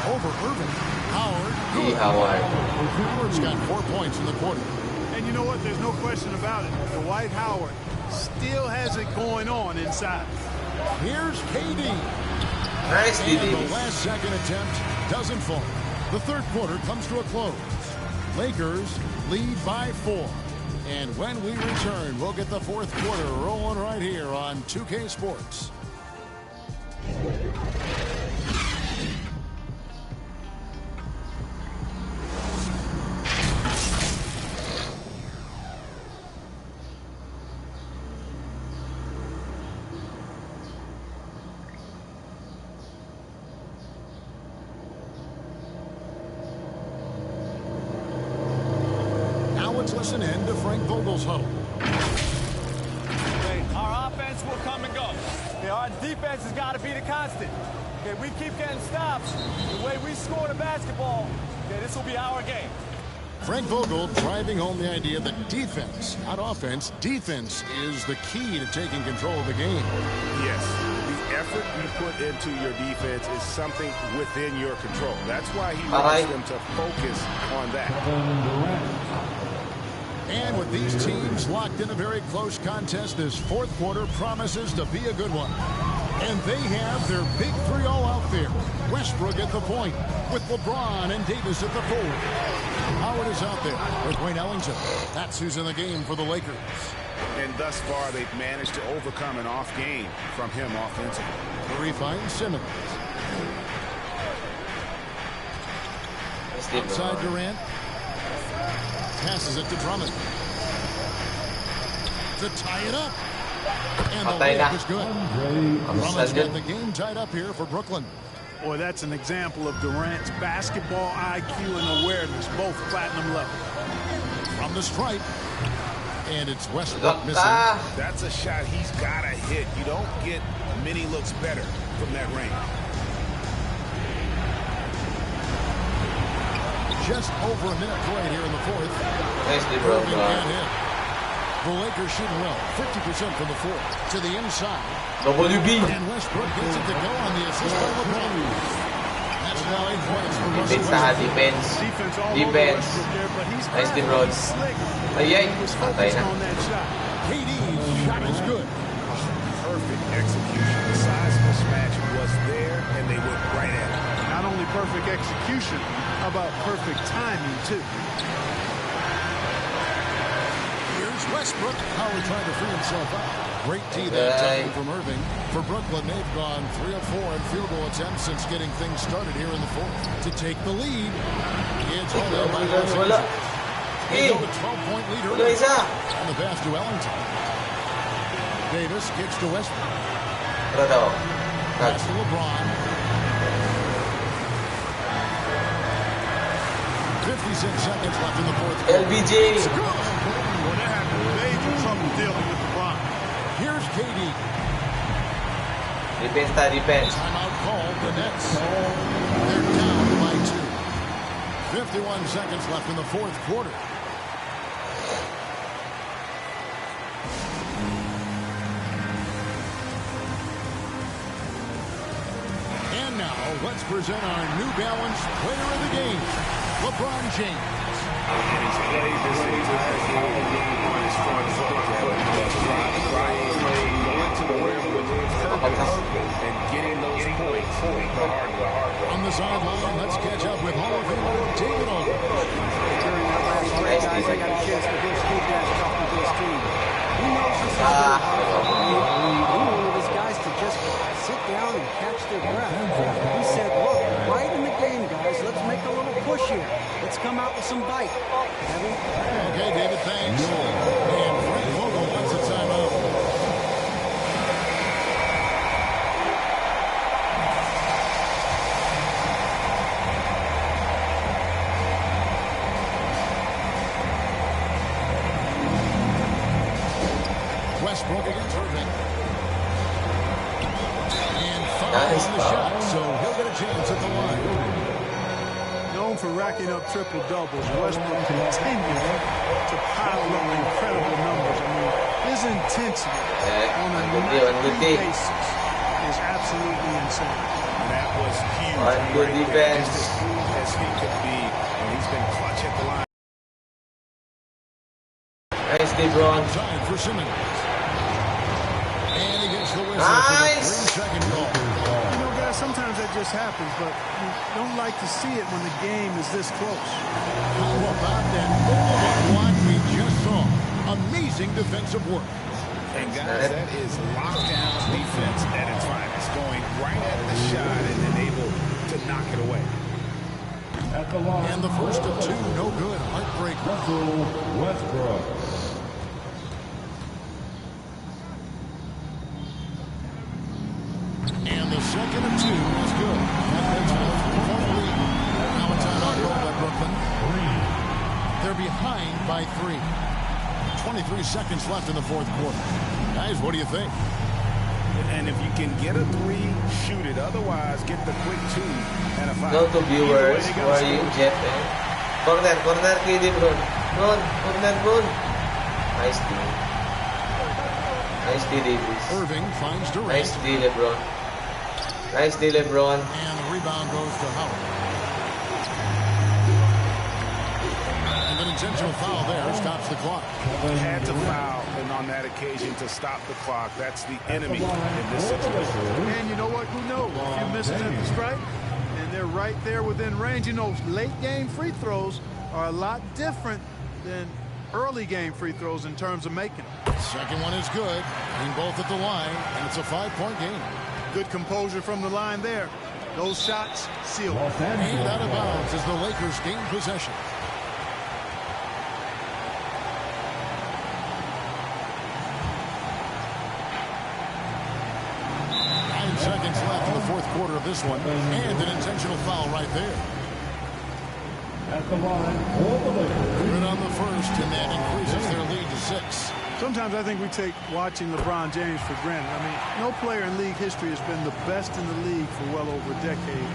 [SPEAKER 8] Over Irving. Howard.
[SPEAKER 7] Hey, Howard.
[SPEAKER 8] Howard's got 4 points in the quarter.
[SPEAKER 13] And you know what? There's no question about it. Dwight Howard still has it going on inside.
[SPEAKER 8] Here's KD.
[SPEAKER 7] Nice,
[SPEAKER 8] and
[SPEAKER 7] KD.
[SPEAKER 8] the last second attempt doesn't fall. The third quarter comes to a close. Lakers lead by 4. And when we return, we'll get the fourth quarter rolling right here on 2K Sports. Listen in to Frank Vogel's huddle.
[SPEAKER 17] Okay, our offense will come and go. Okay, our defense has got to be the constant. Okay, we keep getting stops. The way we score the basketball, okay, this will be our game.
[SPEAKER 8] Frank Vogel driving home the idea that defense, not offense, defense is the key to taking control of the game.
[SPEAKER 14] Yes, the effort you put into your defense is something within your control. That's why he wants them to focus on that.
[SPEAKER 8] And with these teams locked in a very close contest, this fourth quarter promises to be a good one. And they have their big three all out there. Westbrook at the point with LeBron and Davis at the forward. Howard is out there with Wayne Ellington. That's who's in the game for the Lakers.
[SPEAKER 14] And thus far, they've managed to overcome an off game from him offensively.
[SPEAKER 8] Curry finds Simmons. Outside Durant. Passes it to Drummond. To tie it up. And the layup is good. Drummond's got the game tied up here for Brooklyn.
[SPEAKER 13] Boy, that's an example of Durant's basketball IQ and awareness, both platinum level.
[SPEAKER 8] From the stripe. And it's Westbrook missing.
[SPEAKER 14] That's a shot he's got to hit. You don't get many looks better from that range. Just over a minute played here in the fourth.
[SPEAKER 7] Nicely, bro.
[SPEAKER 8] The Lakers shooting well, 50% from the fourth. To the inside.
[SPEAKER 7] WB.
[SPEAKER 8] And Westbrook gets it to go on the assist by LeBron. That's now 8 points for
[SPEAKER 7] Defense. Defense. Nicely, bro. Ay, patay na.
[SPEAKER 8] KD's shot is good.
[SPEAKER 14] Perfect execution. The size mismatch was there, and they went right at it.
[SPEAKER 13] Not only perfect execution, how about perfect timing, too?
[SPEAKER 8] Here's Westbrook. Howard trying to free himself out. Great D that time from Irving. For Brooklyn, they've gone 3 of 4 in field goal attempts since getting things started here in the fourth. To take the lead, it's all there by Los Angeles. They go with 12-point lead early. On the pass to Ellington. Davis kicks to Westbrook. Pass to LeBron. 56 seconds left in the fourth quarter.
[SPEAKER 7] LBJ.
[SPEAKER 13] Well, they're having major trouble dealing with LeBron.
[SPEAKER 8] Here's KD.
[SPEAKER 7] Defense.
[SPEAKER 8] Timeout called. The Nets. They're down by 2. 51 seconds left in the fourth quarter. And now, let's present our New Balance player of the game, LeBron James.
[SPEAKER 14] And he's played this entire game on his front foot. Going to the rim with purpose and getting those points the hard way.
[SPEAKER 8] On the sideline, let's catch up with Hall of Famer David Aldridge.
[SPEAKER 15] During that last break, guys, I got a chance to hear Steve Nash talking to his team. He knows this is he wanted his guys to just sit down and catch their breath. He said, look, right in the game, guys, let's make a little push here. Let's come out with some bite.
[SPEAKER 8] Okay, David, thanks. And Frank Vogel wants a timeout. Westbrook against Irving. And foul on the shot, so he'll get a chance at the line.
[SPEAKER 13] No known for racking up triple-doubles. Westbrook continues to pile up incredible numbers. I mean, his intensity on a nightly basis is absolutely insane.
[SPEAKER 14] And that was huge.
[SPEAKER 7] Good defense.
[SPEAKER 14] Just as cool as he could be, and he's been clutch at the line.
[SPEAKER 7] Nice, LeBron.
[SPEAKER 8] Time for Simmons. And he gets the whistle
[SPEAKER 7] Nice.
[SPEAKER 8] for the 3-second call.
[SPEAKER 13] You know, guys, sometimes that just happens, but you don't like to see it when the game is this close.
[SPEAKER 8] How about that move block we just saw? Amazing defensive work.
[SPEAKER 14] And guys, that is lockdown defense at its finest, going right at the shot and then able to knock it away.
[SPEAKER 8] And the first of two, no good. Heartbreak.
[SPEAKER 10] Russell Westbrook.
[SPEAKER 8] And the second of two is good. And that's a 3-point lead. Now a timeout called by Brooklyn. They're behind by 3. 23 seconds left in the fourth quarter. Guys, what do you think?
[SPEAKER 14] And if you can get a 3, shoot it. Otherwise, get the quick 2 and a 5.
[SPEAKER 7] Go to viewers. Who are you, Jeff? Corner, KD, Bron. Bron. Nice D. Nice D, Davis.
[SPEAKER 8] Irving finds Durant.
[SPEAKER 7] Nice D, LeBron. Nice D, LeBron.
[SPEAKER 8] And the rebound goes to Howard. And an intentional foul there stops the clock.
[SPEAKER 14] Had to foul, and on that occasion to stop the clock. That's the enemy in this situation.
[SPEAKER 13] And you know what? Who knows? If you miss it at the stripe, and they're right there within range. You know, late game free throws are a lot different than early game free throws in terms of making them.
[SPEAKER 8] Second one is good. Being both at the line, and it's a 5-point game.
[SPEAKER 13] Good composure from the line there. Those shots sealed.
[SPEAKER 8] And out of bounds as the Lakers gain possession. 9 seconds left in the fourth quarter of this one, and an intentional foul right there.
[SPEAKER 10] At the line for the Lakers.
[SPEAKER 8] Good on the first, and that increases their lead to 6.
[SPEAKER 13] Sometimes I think we take watching LeBron James for granted. I mean, no player in league history has been the best in the league for well over a decade.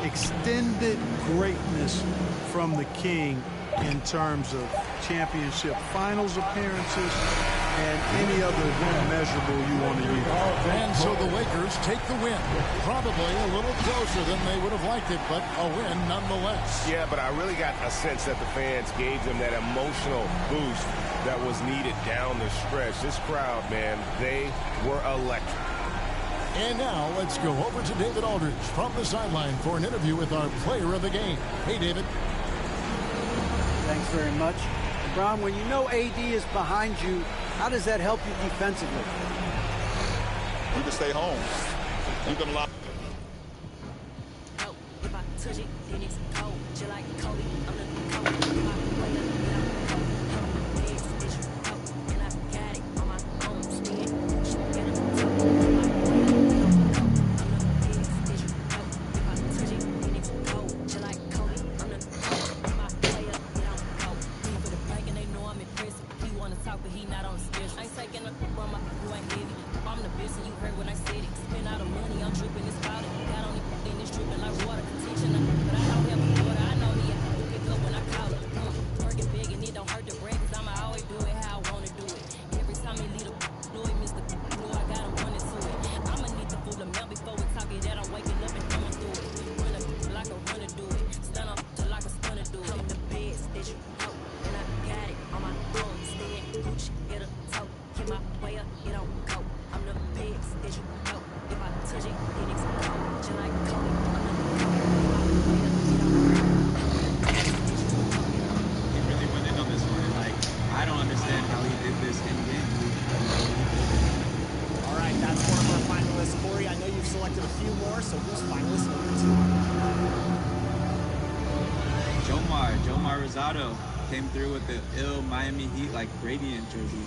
[SPEAKER 13] Extended greatness from the King in terms of championship finals appearances and any other measurable you want to use.
[SPEAKER 8] And so the Lakers take the win. Probably a little closer than they would have liked it, but a win nonetheless.
[SPEAKER 14] Yeah, but I really got a sense that the fans gave them that emotional boost that was needed down the stretch. This crowd, man, they were electric.
[SPEAKER 8] And now let's go over to David Aldridge from the sideline for an interview with our player of the game. Hey, David.
[SPEAKER 15] Thanks very much. LeBron, when you know AD is behind you, how does that help you defensively?
[SPEAKER 11] You can stay home. You can lock.
[SPEAKER 1] Came through with the ill Miami Heat like gradient jersey.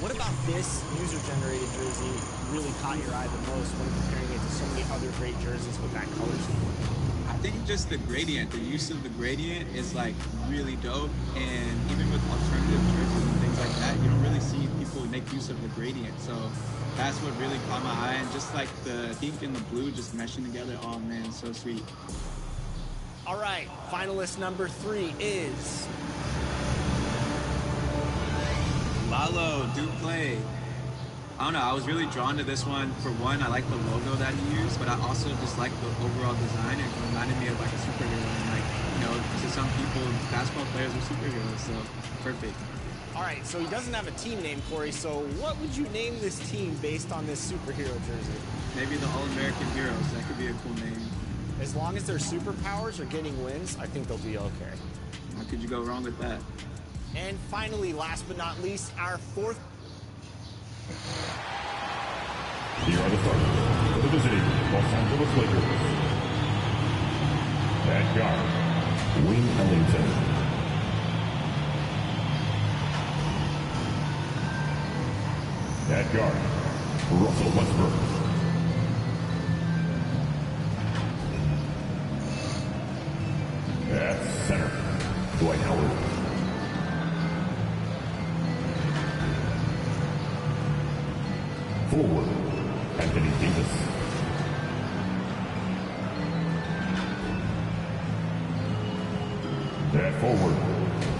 [SPEAKER 2] What about this user-generated jersey really caught your eye the most when comparing it to so many other great jerseys with that color scheme?
[SPEAKER 1] I think just the gradient, the use of the gradient is like really dope, and even with alternative jerseys and things like that, you don't really see people make use of the gradient. So that's what really caught my eye, and just like the pink and the blue just meshing together. Oh man, so sweet.
[SPEAKER 2] All right, finalist number 3 is...
[SPEAKER 1] Lalo, Duke Play. I don't know, I was really drawn to this one. For one, I like the logo that he used, but I also just like the overall design. It reminded me of like a superhero. And like, you know, to some people, basketball players are superheroes, so perfect.
[SPEAKER 2] All right, so he doesn't have a team name, Corey, so what would you name this team based on this superhero jersey?
[SPEAKER 1] Maybe the All-American Heroes. That could be a cool name.
[SPEAKER 2] As long as their superpowers are getting wins, I think they'll be okay.
[SPEAKER 1] How could you go wrong with that?
[SPEAKER 2] And finally, last but not least, our 4th.
[SPEAKER 10] Here are the starters for the visiting Los Angeles Lakers. At guard, Wayne Ellington. At guard, Russell Westbrook. At center, Dwight Howard. Forward, Anthony Davis. At forward,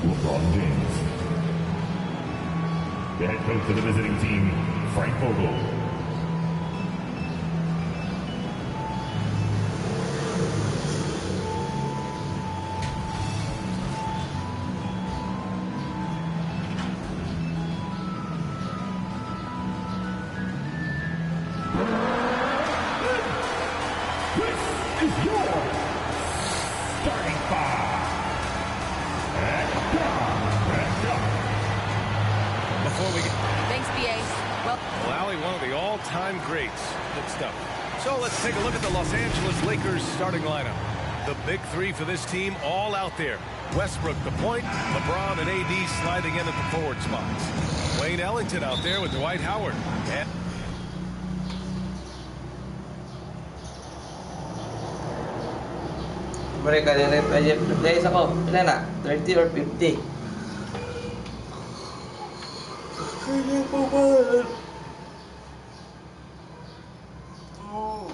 [SPEAKER 10] LeBron James. The head coach of the visiting team, Frank Vogel.
[SPEAKER 3] All-time greats. Good stuff. So let's take a look at the Los Angeles Lakers starting lineup. The big three for this team all out there. Westbrook, the point, LeBron and AD sliding in at the forward spots. Wayne Ellington out there with Dwight Howard. And
[SPEAKER 7] mereka direct aja guys ako. Ilan na? 30 or 50? Kaya pa ba? Oh,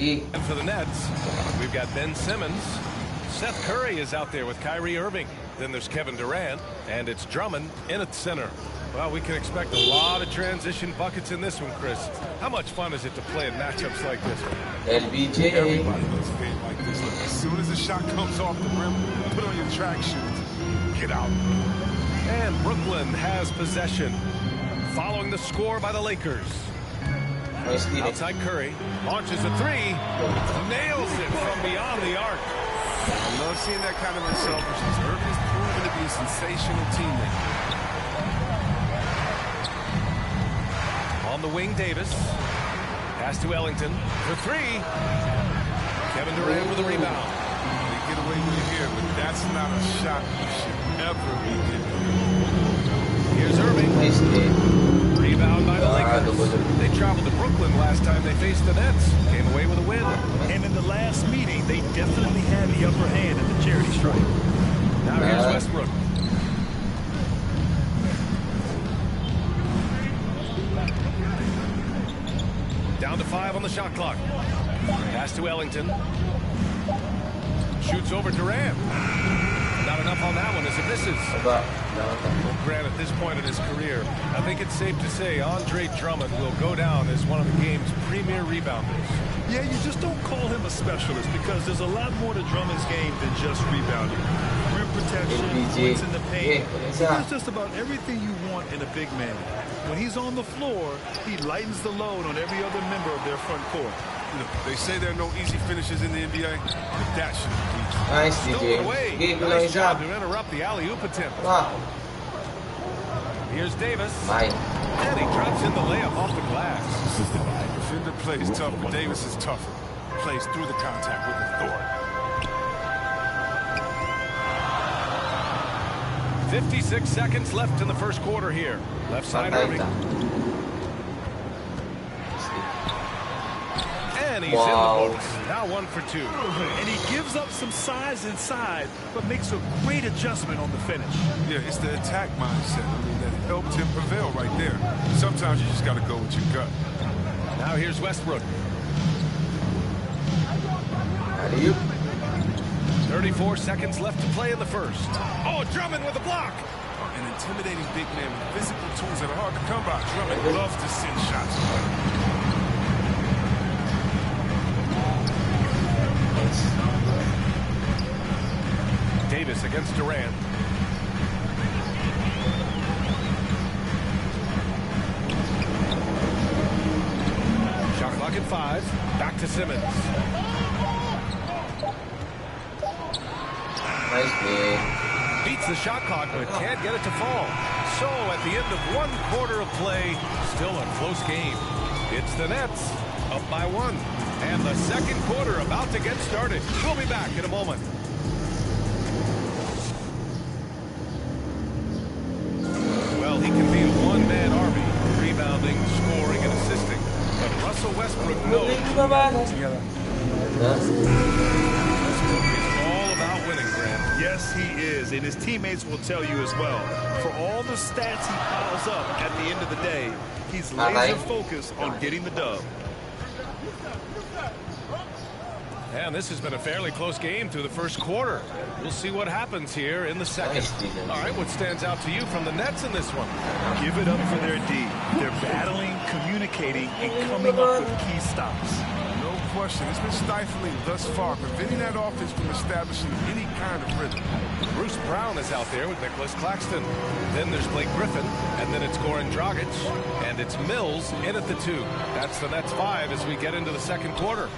[SPEAKER 3] And for the Nets, we've got Ben Simmons. Seth Curry is out there with Kyrie Irving. Then there's Kevin Durant, and it's Drummond in at center. Well, we can expect a lot of transition buckets in this one, Chris. How much fun is it to play in matchups like this?
[SPEAKER 5] LBJ. Everybody loves a game like this. Look, as soon as the shot comes off the rim, put on your track shoes. Get out.
[SPEAKER 3] And Brooklyn has possession. Following the score by the Lakers. Outside Curry, launches a three, nails it from beyond the arc.
[SPEAKER 5] I love seeing that kind of unselfishness. Irving is proven to be a sensational teammate.
[SPEAKER 3] On the wing, Davis. Pass to Ellington for three. Kevin Durant with a rebound.
[SPEAKER 5] They get away with it here, but that's not a shot you should ever be getting.
[SPEAKER 3] Here's Irving. Rebound by the Lakers. They traveled to Brooklyn last time they faced the Nets. Came away with a win.
[SPEAKER 6] And in the last meeting, they definitely had the upper hand in the charity stripe.
[SPEAKER 3] Now here's Westbrook. Down to 5 on the shot clock. Pass to Ellington. Shoots over Durant. Not enough on that one as it misses. Well, Grant, at this point in his career, I think it's safe to say Andre Drummond will go down as one of the game's premier rebounders.
[SPEAKER 6] Yeah, you just don't call him a specialist because there's a lot more to Drummond's game than just rebounding. Rim protection, points in the paint. He does just about everything you want in a big man. When he's on the floor, he lightens the load on every other member of their front court.
[SPEAKER 18] They say there are no easy finishes in the NBA, but that should be.
[SPEAKER 7] Nice,
[SPEAKER 3] Stolen
[SPEAKER 7] DJ.
[SPEAKER 3] away.
[SPEAKER 7] Game
[SPEAKER 3] Nice job to interrupt the alley-oop attempt.
[SPEAKER 7] Wow.
[SPEAKER 3] Here's Davis.
[SPEAKER 7] Mine.
[SPEAKER 3] And he drops in the layup off the glass.
[SPEAKER 18] Defender plays tough, but Davis is tougher. Plays through the contact with authority.
[SPEAKER 3] 56 seconds left in the first quarter here. Left side Irving. And he's in the books. Now 1 for 2.
[SPEAKER 6] And he gives up some size inside, but makes a great adjustment on the finish.
[SPEAKER 18] Yeah, it's the attack mindset. I mean, that helped him prevail right there. Sometimes you just got to go with your gut.
[SPEAKER 3] Now here's Westbrook. 34 seconds left to play in the first. Oh, Drummond with a block.
[SPEAKER 18] An intimidating big man with physical tools that are hard to come by. Drummond loves to send shots.
[SPEAKER 3] Davis against Durant. Shot clock at 5. Back to Simmons.
[SPEAKER 7] Nice game.
[SPEAKER 3] Beats the shot clock, but can't get it to fall. So at the end of 1 quarter of play, still a close game. It's the Nets up by 1. And the second quarter about to get started. We'll be back in a moment. Well, he can be a one-man army, rebounding, scoring, and assisting. But Russell Westbrook knows it's all about winning, Grant.
[SPEAKER 6] Yes, he is, and his teammates will tell you as well. For all the stats he piles up at the end of the day, he's laser focused on getting the dub.
[SPEAKER 3] And this has been a fairly close game through the first quarter. We'll see what happens here in the second. All right, what stands out to you from the Nets in this one?
[SPEAKER 6] Give it up for their D. They're battling, communicating, and coming up with key stops.
[SPEAKER 18] No question. It's been stifling thus far, preventing that offense from establishing any kind of rhythm.
[SPEAKER 3] Bruce Brown is out there with Nicholas Claxton. Then there's Blake Griffin, and then it's Goran Dragic, and it's Mills in at the 2. That's the Nets 5 as we get into the second quarter.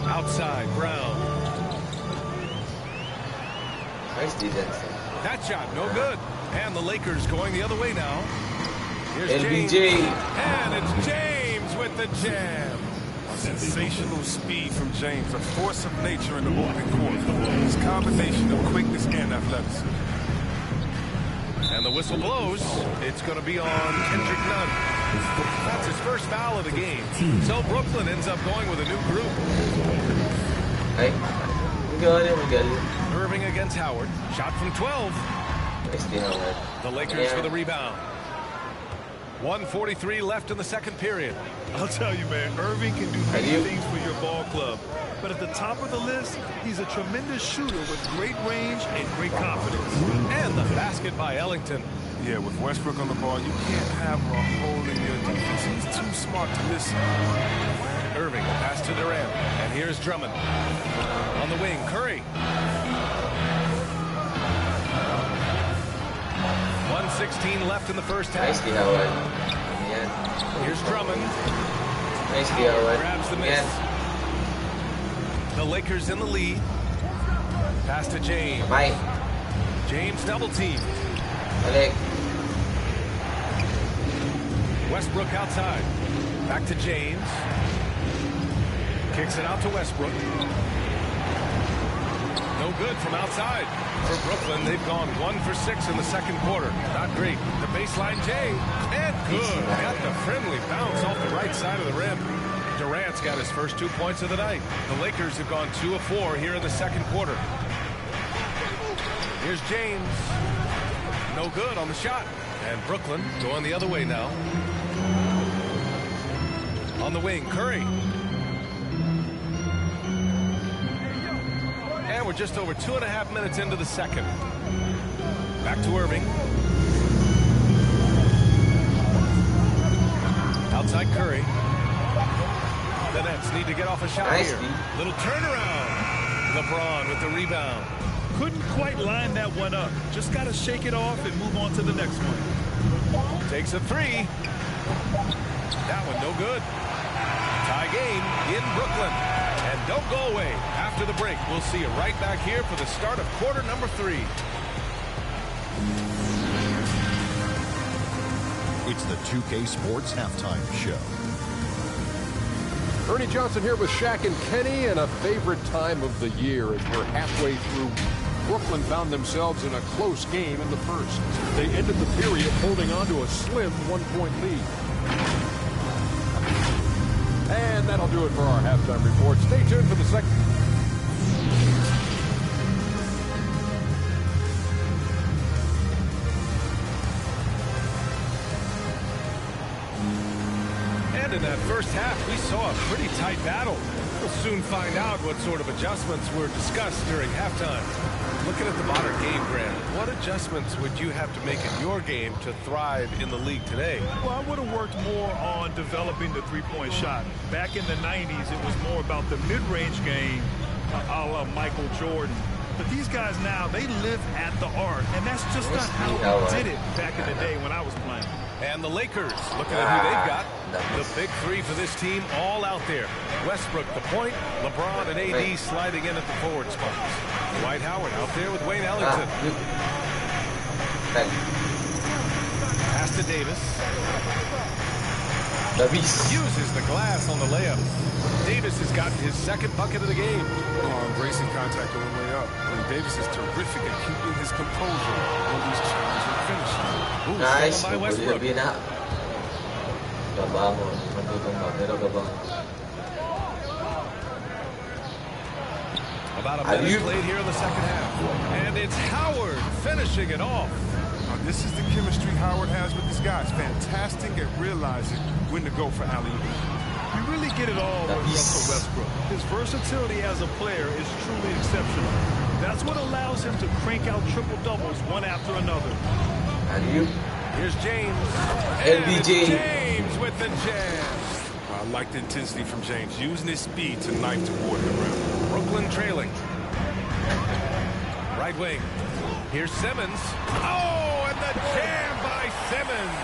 [SPEAKER 3] Outside, Brown.
[SPEAKER 7] Nice defense.
[SPEAKER 3] That shot, no good. And the Lakers going the other way now. Here's
[SPEAKER 7] LBJ.
[SPEAKER 3] James. And it's James with the jam.
[SPEAKER 18] Sensational speed from James, a force of nature in the open court. His combination of quickness and athleticism.
[SPEAKER 3] And the whistle blows. It's going to be on Kendrick Nunn. That's his first foul of the game. So Brooklyn ends up going with a new group.
[SPEAKER 7] Hey, we got it.
[SPEAKER 3] Irving against Howard. Shot from 12. The Lakers for the rebound. 1:43 left in the second period.
[SPEAKER 6] I'll tell you, man, Irving can do many things for your ball club. But at the top of the list, he's a tremendous shooter with great range and great confidence.
[SPEAKER 3] And the basket by Ellington.
[SPEAKER 18] Yeah, with Westbrook on the ball, you can't have a hole in your defense. He's too smart to miss it.
[SPEAKER 3] Irving, pass to Durant. And here's Drummond. On the wing, Curry. 1:16 left in the first half.
[SPEAKER 7] Nice, Howard.
[SPEAKER 3] Here's Drummond.
[SPEAKER 7] Nice,
[SPEAKER 3] Howard grabs the miss. The Lakers in the lead. Pass to James. James double team. Westbrook outside. Back to James. Kicks it out to Westbrook. No good from outside. For Brooklyn, they've gone 1 for 6 in the second quarter. Not great. The baseline J. And good. Got the friendly bounce off the right side of the rim. Durant's got his first 2 points of the night. The Lakers have gone 2 of 4 here in the second quarter. Here's James. No good on the shot. And Brooklyn going the other way now. On the wing, Curry. And we're just over 2.5 minutes into the second. Back to Irving. Outside Curry. The Nets need to get off a shot here. Little turnaround. LeBron with the rebound.
[SPEAKER 6] Couldn't quite line that one up. Just got to shake it off and move on to the next one.
[SPEAKER 3] Takes a 3. That one no good. Tie game in Brooklyn. And don't go away. After the break, we'll see you right back here for the start of quarter number 3.
[SPEAKER 16] It's the 2K Sports Halftime Show.
[SPEAKER 9] Ernie Johnson here with Shaq and Kenny, and a favorite time of the year as we're halfway through. Brooklyn found themselves in a close game in the first. They ended the period holding on to a slim 1-point lead. And that'll do it for our halftime report. Stay tuned for the second.
[SPEAKER 3] And in that first half, we saw a pretty tight battle. We'll soon find out what sort of adjustments were discussed during halftime. Looking at the modern game, Grant, what adjustments would you have to make in your game to thrive in the league today?
[SPEAKER 6] Well, I would have worked more on developing the three-point shot. Back in the 90s, it was more about the mid-range game, a la Michael Jordan. But these guys now, they live at the arc, and that's just not how we did it back in the day when I was playing.
[SPEAKER 3] And the Lakers, looking at who they've got. The big three for this team all out there. Westbrook, the point, LeBron and AD sliding in at the forward spots. Dwight Howard out there with Wayne Ellington. Pass to Davis. Uses the glass on the layup. Davis has gotten his second bucket of the game.
[SPEAKER 18] Embracing contact on the way up. And Davis is terrific at keeping his composure on these challenging finishes.
[SPEAKER 7] Nice,
[SPEAKER 3] by Westbrook. About a minute played here in the second half. And it's Howard finishing it off.
[SPEAKER 18] This is the chemistry Howard has with these guys. Fantastic at realizing when to go for alley-oop.
[SPEAKER 6] You really get it all with Russell Westbrook. His versatility as a player is truly exceptional. That's what allows him to crank out triple-doubles one after another.
[SPEAKER 3] Here's James.
[SPEAKER 7] LBJ.
[SPEAKER 3] James with the jam.
[SPEAKER 18] I like the intensity from James, using his speed to knife toward the rim.
[SPEAKER 3] Brooklyn trailing. Right wing. Here's Simmons. Oh, and the jam by Simmons.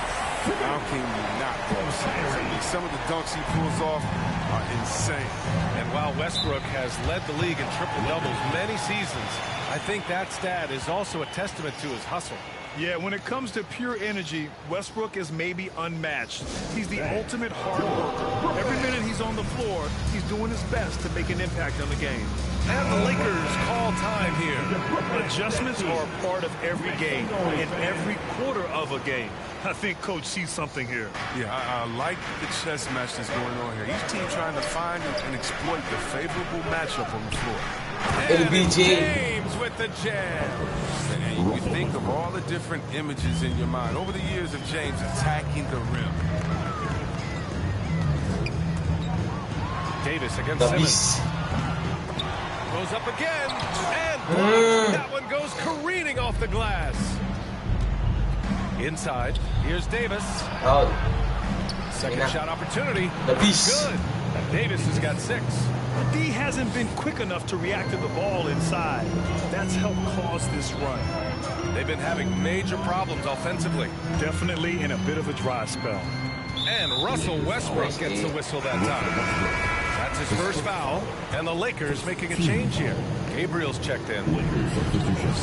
[SPEAKER 18] How can you not blow Simmons? I mean, some of the dunks he pulls off are insane.
[SPEAKER 3] And while Westbrook has led the league in triple-doubles many seasons, I think that stat is also a testament to his hustle.
[SPEAKER 6] Yeah, when it comes to pure energy, Westbrook is maybe unmatched. He's the ultimate hard worker. Every minute he's on the floor, he's doing his best to make an impact on the game.
[SPEAKER 3] And the Lakers call time here.
[SPEAKER 6] Adjustments are a part of every game, in every quarter of a game. I think Coach sees something here.
[SPEAKER 18] Yeah, I like the chess match that's going on here. Each team trying to find and exploit the favorable matchup on the floor.
[SPEAKER 7] LBJ.
[SPEAKER 3] James with the jam.
[SPEAKER 18] And you think of all the different images in your mind over the years of James attacking the rim.
[SPEAKER 3] Davis against Simmons. Goes up again. And that one goes careening off the glass. Inside. Here's Davis. Second shot opportunity. Good. Davis has got 6.
[SPEAKER 6] D hasn't been quick enough to react to the ball inside. That's helped cause this run.
[SPEAKER 3] They've been having major problems offensively.
[SPEAKER 6] Definitely in a bit of a dry spell.
[SPEAKER 3] And Russell Westbrook gets the whistle that time. That's his first foul. And the Lakers making a change here. Gabriel's checked in.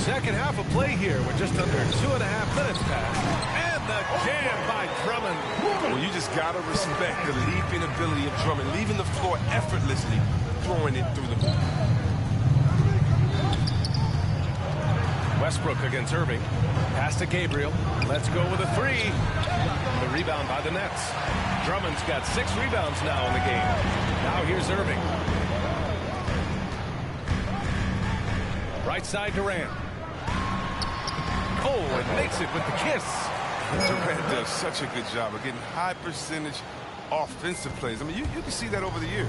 [SPEAKER 3] Second half of play here with just under 2.5 minutes passed. And the jam by Drummond.
[SPEAKER 18] Well, you just got to respect the leaping ability of Drummond, leaving the floor effortlessly, throwing it through the hoop.
[SPEAKER 3] Westbrook against Irving. Pass to Gabriel. Let's go with a 3. The rebound by the Nets. Drummond's got 6 rebounds now in the game. Now here's Irving. Right side Durant. Oh, and makes it with the kiss.
[SPEAKER 18] Durant does such a good job of getting high percentage offensive plays. I mean, you can see that over the years.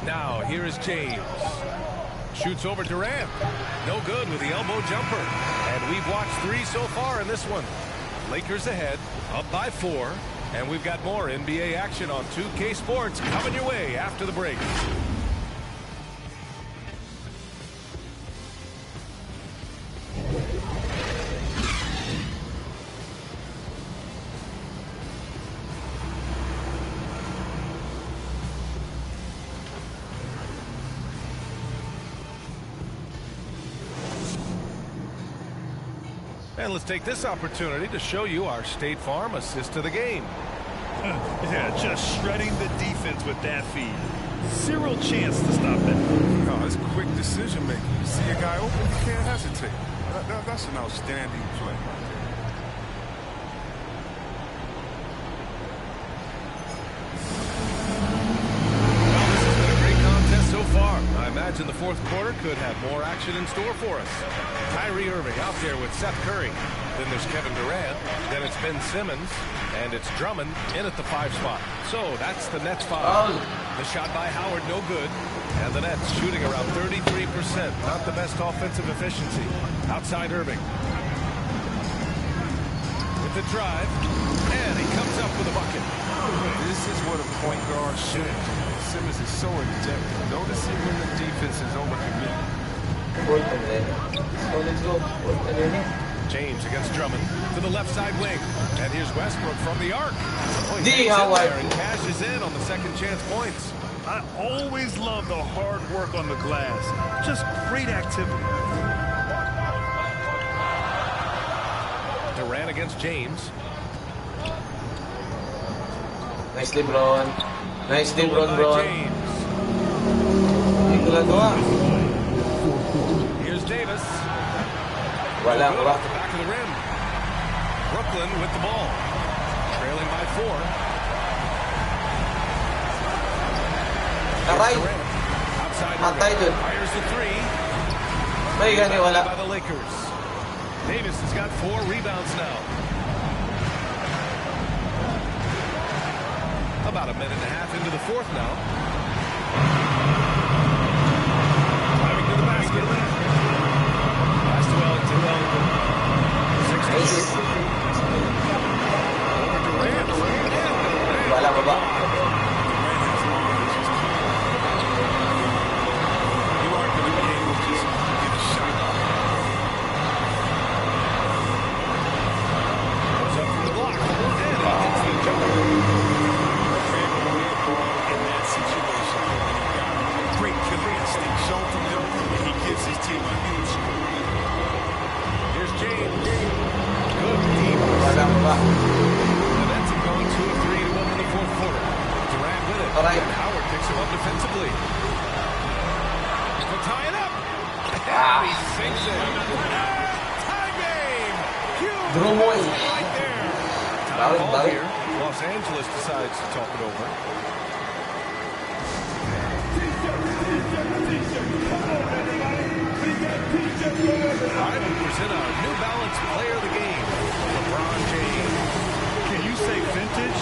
[SPEAKER 3] Now here is James. Shoots over Durant. No good with the elbow jumper. And we've watched 3 so far in this one. Lakers ahead, up by 4. And we've got more NBA action on 2K Sports coming your way after the break. And let's take this opportunity to show you our State Farm assist to the game.
[SPEAKER 6] Yeah, just shredding the defense with that feed. Zero chance to stop that.
[SPEAKER 18] No, it's quick decision making. You see a guy open, you can't hesitate. That's an outstanding play.
[SPEAKER 3] Well, this has been a great contest so far. I imagine the fourth quarter could have more action in store for us. Kyrie Irving out there with Seth Curry. Then there's Kevin Durant. Then it's Ben Simmons. And it's Drummond in at the 5 spot. So that's the Nets 5. The shot by Howard, no good. And the Nets shooting around 33%. Not the best offensive efficiency. Outside Irving. With the drive. And he comes up with a bucket.
[SPEAKER 18] This is what a point guard should do. Simmons is so adept. Notice it when the defense is overcommitted.
[SPEAKER 7] Let's go.
[SPEAKER 3] James against Drummond to the left side wing. And here's Westbrook from the arc. Oh,
[SPEAKER 7] D,
[SPEAKER 3] how and cashes in on the second chance points.
[SPEAKER 6] I always love the hard work on the glass. Just great activity.
[SPEAKER 3] Durant against James.
[SPEAKER 7] Nicely, Bron. Nicely, Bron.
[SPEAKER 3] Here's Davis.
[SPEAKER 7] Wala,
[SPEAKER 3] good off the back of the rim. Brooklyn with the ball. Trailing by 4.
[SPEAKER 7] Aray.
[SPEAKER 3] Outside
[SPEAKER 7] Matay dun.
[SPEAKER 3] fires the 3.
[SPEAKER 7] May gani, wala.
[SPEAKER 3] By the Lakers. Davis has got 4 rebounds now. About a minute and a half into the fourth now. Driving to the basket. Pass to Ellington.
[SPEAKER 7] Wala baba.
[SPEAKER 18] You aren't going to be able to just get a shot.
[SPEAKER 3] Goes up from the block. And he hits the jumper.
[SPEAKER 18] In that situation, when he got great killer instinct shown from him, and he gives his team a huge score.
[SPEAKER 3] Here's James. Good deep.
[SPEAKER 7] Wala baba.
[SPEAKER 3] The Nets have gone 2 of 3 to 1 in the fourth quarter. Durant with it.
[SPEAKER 7] Alright.
[SPEAKER 3] And Howard picks him up defensively. He'll tie it up. And he sinks it. Tie game. Huge
[SPEAKER 7] Drummond.
[SPEAKER 3] right there.
[SPEAKER 7] Bawin,
[SPEAKER 3] Ball
[SPEAKER 7] bawin.
[SPEAKER 3] here. Los Angeles decides to talk it over. All right, we present our New Balance Player of the Game, LeBron James.
[SPEAKER 6] Can you say vintage?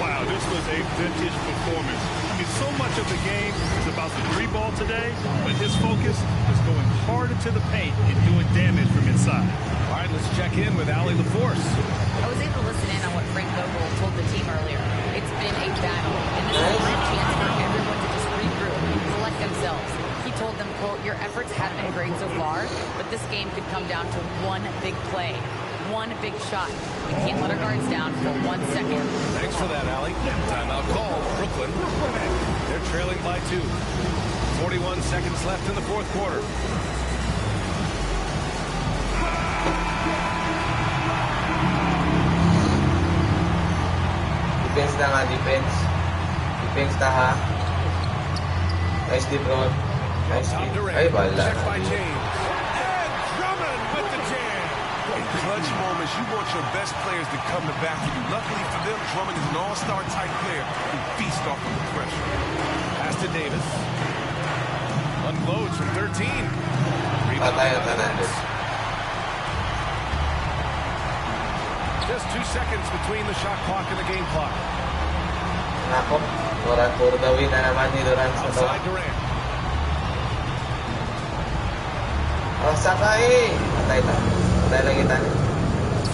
[SPEAKER 6] Wow, this was a vintage performance. I mean, so much of the game is about the 3-ball today, but his focus is going hard into the paint and doing damage from inside.
[SPEAKER 3] All right, let's check in with Allie LaForce.
[SPEAKER 4] I was able to listen in on what Frank Vogel told the team earlier. It's been a battle, and this is a great chance for everyone to just regroup, collect themselves. He told them, quote, your efforts have been great so far, but this game could come down to one big play, one big shot. We can't let our guards down for 1 second.
[SPEAKER 3] Thanks for that, Allie. Timeout call, Brooklyn. They're trailing by 2. 41 seconds left in the fourth quarter.
[SPEAKER 7] Defense na nga, defense. Defense na ha. Nice deep run. Nice deep. Ay, bala.
[SPEAKER 3] Check by James. And Drummond with the jam.
[SPEAKER 18] In clutch moments, you want your best players to come to bat for you. Luckily for them, Drummond is an all-star type player who feasts off of the pressure.
[SPEAKER 3] Pass to Davis. Unloads from 13. Rebound
[SPEAKER 7] Patay
[SPEAKER 3] by
[SPEAKER 7] ang
[SPEAKER 3] the
[SPEAKER 7] tanan.
[SPEAKER 3] Nets. Just 2 seconds between the shot clock and the game clock.
[SPEAKER 7] Nako. Puro gawin na naman ni Durant sa bawah.
[SPEAKER 3] Outside Durant.
[SPEAKER 7] Sakay. Patay ta. Patay lang kita.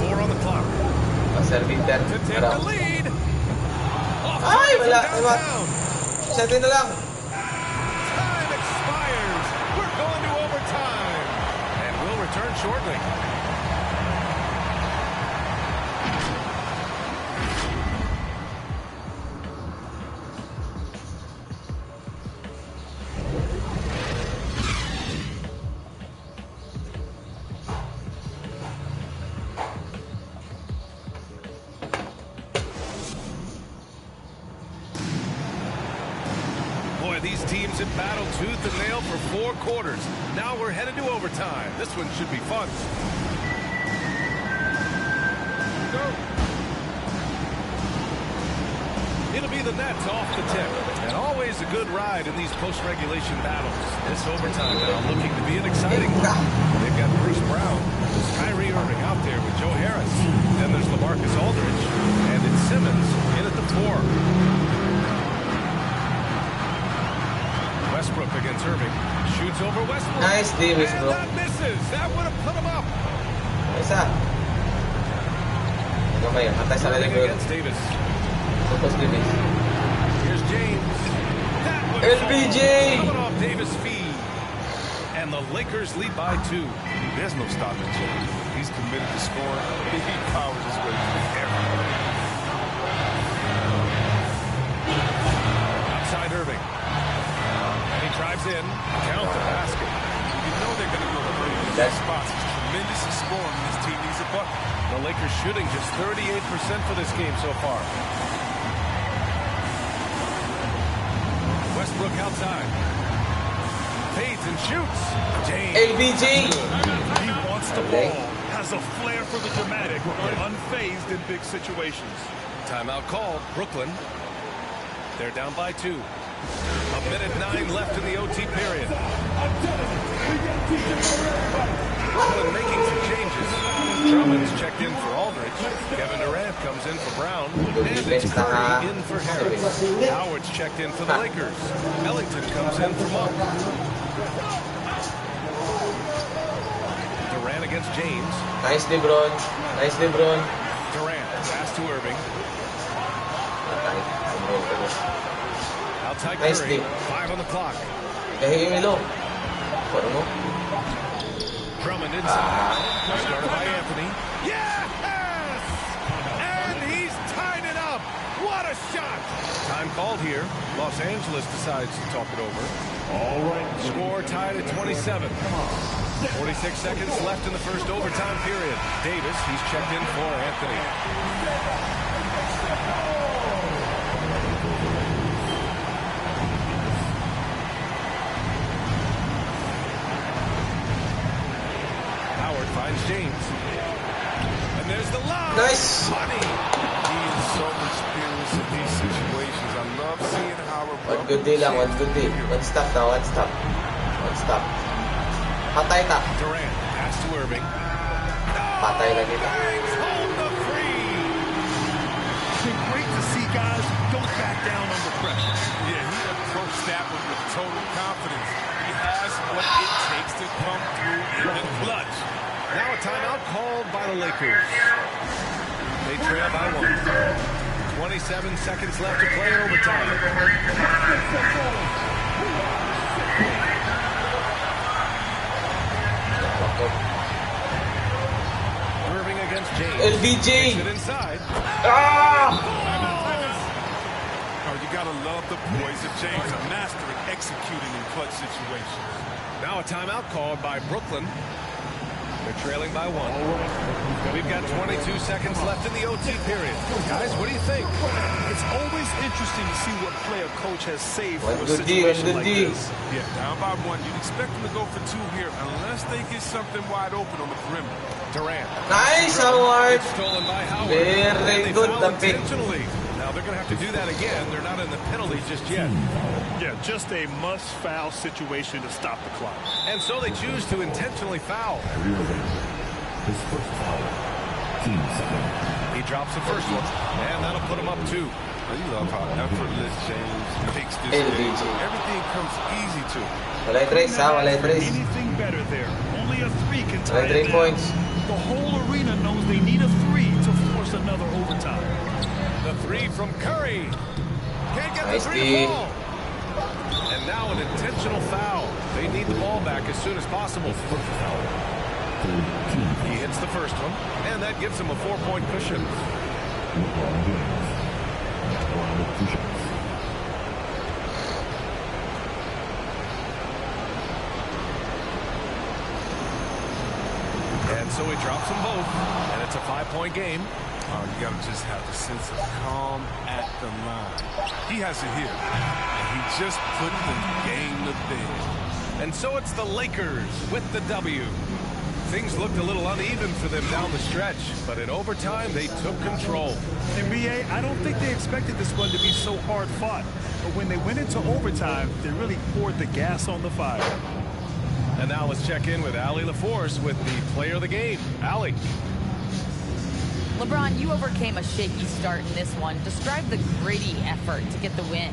[SPEAKER 3] 4 on the clock.
[SPEAKER 7] Serving ter.
[SPEAKER 3] To take the lead.
[SPEAKER 7] Ay, wala. Diba? Setting na lang.
[SPEAKER 3] Time expires. We're going to overtime. And we'll return shortly. of these teams have battled tooth and nail for 4 quarters. Now we're headed to overtime. This one should be fun. Go. It'll be the Nets off the tip. And always a good ride in these post-regulation battles. This overtime now looking to be an exciting one. They've got Bruce Brown. There's Kyrie Irving out there with Joe Harris. Then there's LaMarcus Aldridge. And it's Simmons in at the 4. Westbrook against Irving. Shoots over Westbrook.
[SPEAKER 7] Nice Davis, bro.
[SPEAKER 3] That misses. That would have put him up.
[SPEAKER 7] Isa. Okay, matay sa kanya, bro.
[SPEAKER 3] Against Davis.
[SPEAKER 7] Tapos Davis.
[SPEAKER 3] Here's James. That one
[SPEAKER 7] LBJ.
[SPEAKER 3] coming off Davis' feed. And the Lakers lead by 2.
[SPEAKER 18] There's no stopping James. He's committed to scoring. He powers his way through everything.
[SPEAKER 3] Outside Irving. And he drives in. Count the basket.
[SPEAKER 18] You know they're going to go through these spots. He's tremendous at scoring. This team needs a bucket.
[SPEAKER 3] The Lakers shooting just 38% for this game so far. Westbrook outside. Fades and shoots. James.
[SPEAKER 7] LBJ.
[SPEAKER 6] He wants the ball. Has a flair for the dramatic. Unfazed in big situations.
[SPEAKER 3] Timeout called. Brooklyn. They're down by 2. 1:09 left in the OT period. Brooklyn making some changes. Drummond's checked in for Aldridge. Kevin Durant comes in for Brown. And it's Curry in for Harris. Howard's checked in for the Lakers. Ellington comes in for Monk. Durant against James.
[SPEAKER 7] Nice LeBron. Nice LeBron.
[SPEAKER 3] Durant pass to Irving. Outside
[SPEAKER 7] Nice
[SPEAKER 3] Curry.
[SPEAKER 7] deep.
[SPEAKER 3] 5 on the clock.
[SPEAKER 7] Kahiyo Milo. Paro mo.
[SPEAKER 3] Drummond inside. Started by Anthony. Yes! And he's tied it up. What a shot! Time called here. Los Angeles decides to talk it over.
[SPEAKER 10] All right.
[SPEAKER 3] Score tied at 27. 46 seconds left in the first overtime period. Davis, he's checked in for Anthony. Howard finds James. And there's the lob.
[SPEAKER 7] Nice.
[SPEAKER 3] Money.
[SPEAKER 18] He is so experienced in these situations. I love seeing Howard.
[SPEAKER 7] One good day lang, one good day. One stop na, one stop. One stop. Patay ta.
[SPEAKER 3] Durant, pass to Irving.
[SPEAKER 7] Patay na kita.
[SPEAKER 3] Home the 3.
[SPEAKER 6] It's been great to see guys don't back down under pressure.
[SPEAKER 18] Yeah, he approached that one with total confidence. He has what it takes to come through in the clutch.
[SPEAKER 3] Now a timeout called by the Lakers. They trail by 1. 27 seconds left to play in overtime. Irving against James.
[SPEAKER 7] LBJ.
[SPEAKER 3] Takes it inside.
[SPEAKER 18] Oh, you gotta love the boys of James, a master at executing in clutch situations.
[SPEAKER 3] Now a timeout called by Brooklyn. They're trailing by 1. We've got 22 seconds left in the OT period. Guys, what do you think?
[SPEAKER 6] It's always interesting to see what play a coach has saved for a
[SPEAKER 7] One good D, one
[SPEAKER 6] situation
[SPEAKER 7] good
[SPEAKER 6] like
[SPEAKER 7] D.
[SPEAKER 6] this.
[SPEAKER 18] Yeah, down by 1. You'd expect them to go for 2 here unless they get something wide open on the perimeter.
[SPEAKER 3] Durant.
[SPEAKER 7] Nice, Howard.
[SPEAKER 3] Stolen by Howard.
[SPEAKER 7] Very
[SPEAKER 3] And they
[SPEAKER 7] good,
[SPEAKER 3] foul
[SPEAKER 7] the pick.
[SPEAKER 3] intentionally. Now they're going to have to do that again. They're not in the penalty just yet.
[SPEAKER 6] Yeah, just a must-foul situation to stop the clock.
[SPEAKER 3] And so they choose to intentionally foul.
[SPEAKER 10] His first foul. Team second.
[SPEAKER 3] He drops the first one, and that'll put him up 2.
[SPEAKER 18] You love how effortless James takes this
[SPEAKER 7] LBJ.
[SPEAKER 18] game. Everything comes easy to him.
[SPEAKER 7] Walay trace, ha? Walay trace.
[SPEAKER 6] Anything better there. Only a 3 can tie
[SPEAKER 7] Walay 3
[SPEAKER 6] it down.
[SPEAKER 7] points.
[SPEAKER 6] The whole arena knows they need a 3 to force another overtime.
[SPEAKER 3] The 3 from Curry. Can't get
[SPEAKER 7] Nice
[SPEAKER 3] the 3
[SPEAKER 7] D.
[SPEAKER 3] to fall. And now an intentional foul. They need the ball back as soon as possible. He hits the first one, and that gives him a 4-point cushion. And so he drops them both, and it's a 5-point game.
[SPEAKER 18] You gotta just have a sense of calm at the line. He has it here. He just put the game to bed.
[SPEAKER 3] And so it's the Lakers with the W. Things looked a little uneven for them down the stretch, but in overtime, they took control.
[SPEAKER 6] NBA, I don't think they expected this one to be so hard fought. But when they went into overtime, they really poured the gas on the fire.
[SPEAKER 3] And now let's check in with Allie LaForce with the player of the game. Allie.
[SPEAKER 4] LeBron, you overcame a shaky start in this one. Describe the gritty effort to get the win.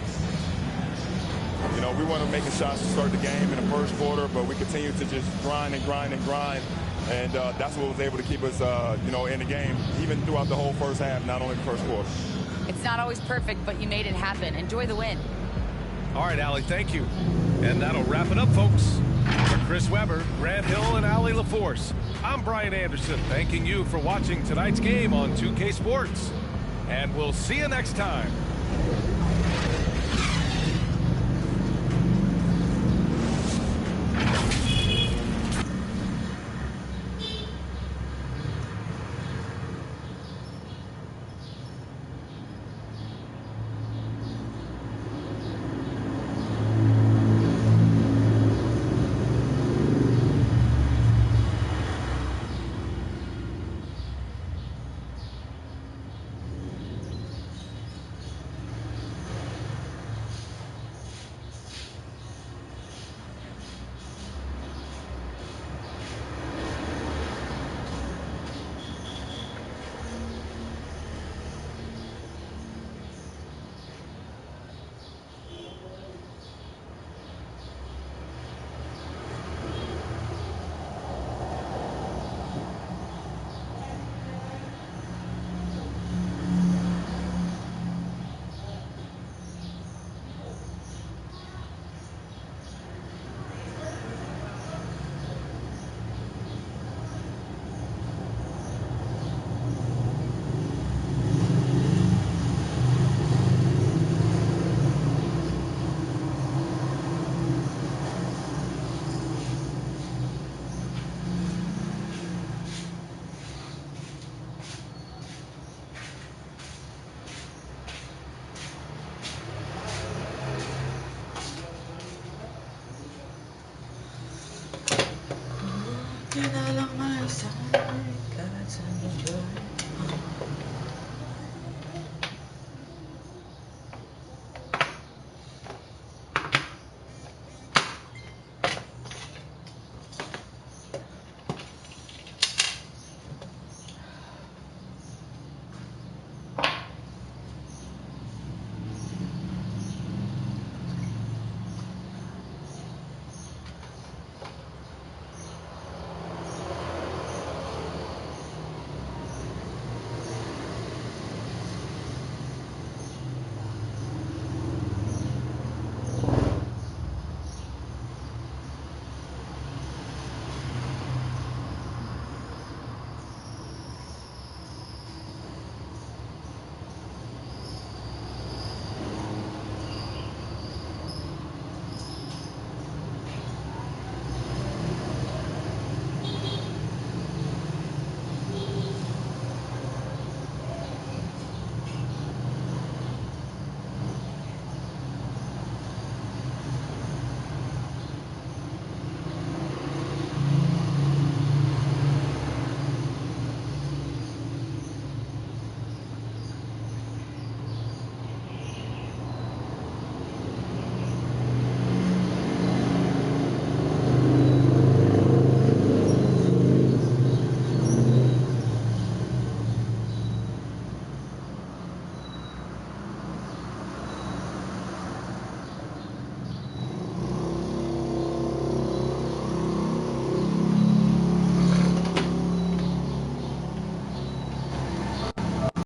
[SPEAKER 11] You know, we weren't making shots to start the game in the first quarter, but we continued to just grind and grind and grind. And that's what was able to keep us, you know, in the game, even throughout the whole first half, not only the first quarter.
[SPEAKER 4] It's not always perfect, but you made it happen. Enjoy the win.
[SPEAKER 3] All right, Allie, thank you. And that'll wrap it up, folks. For Chris Webber, Grant Hill, and Allie LaForce, I'm Brian Anderson, thanking you for watching tonight's game on 2K Sports. And we'll see you next time.
[SPEAKER 7] Di na lang masanay ka sa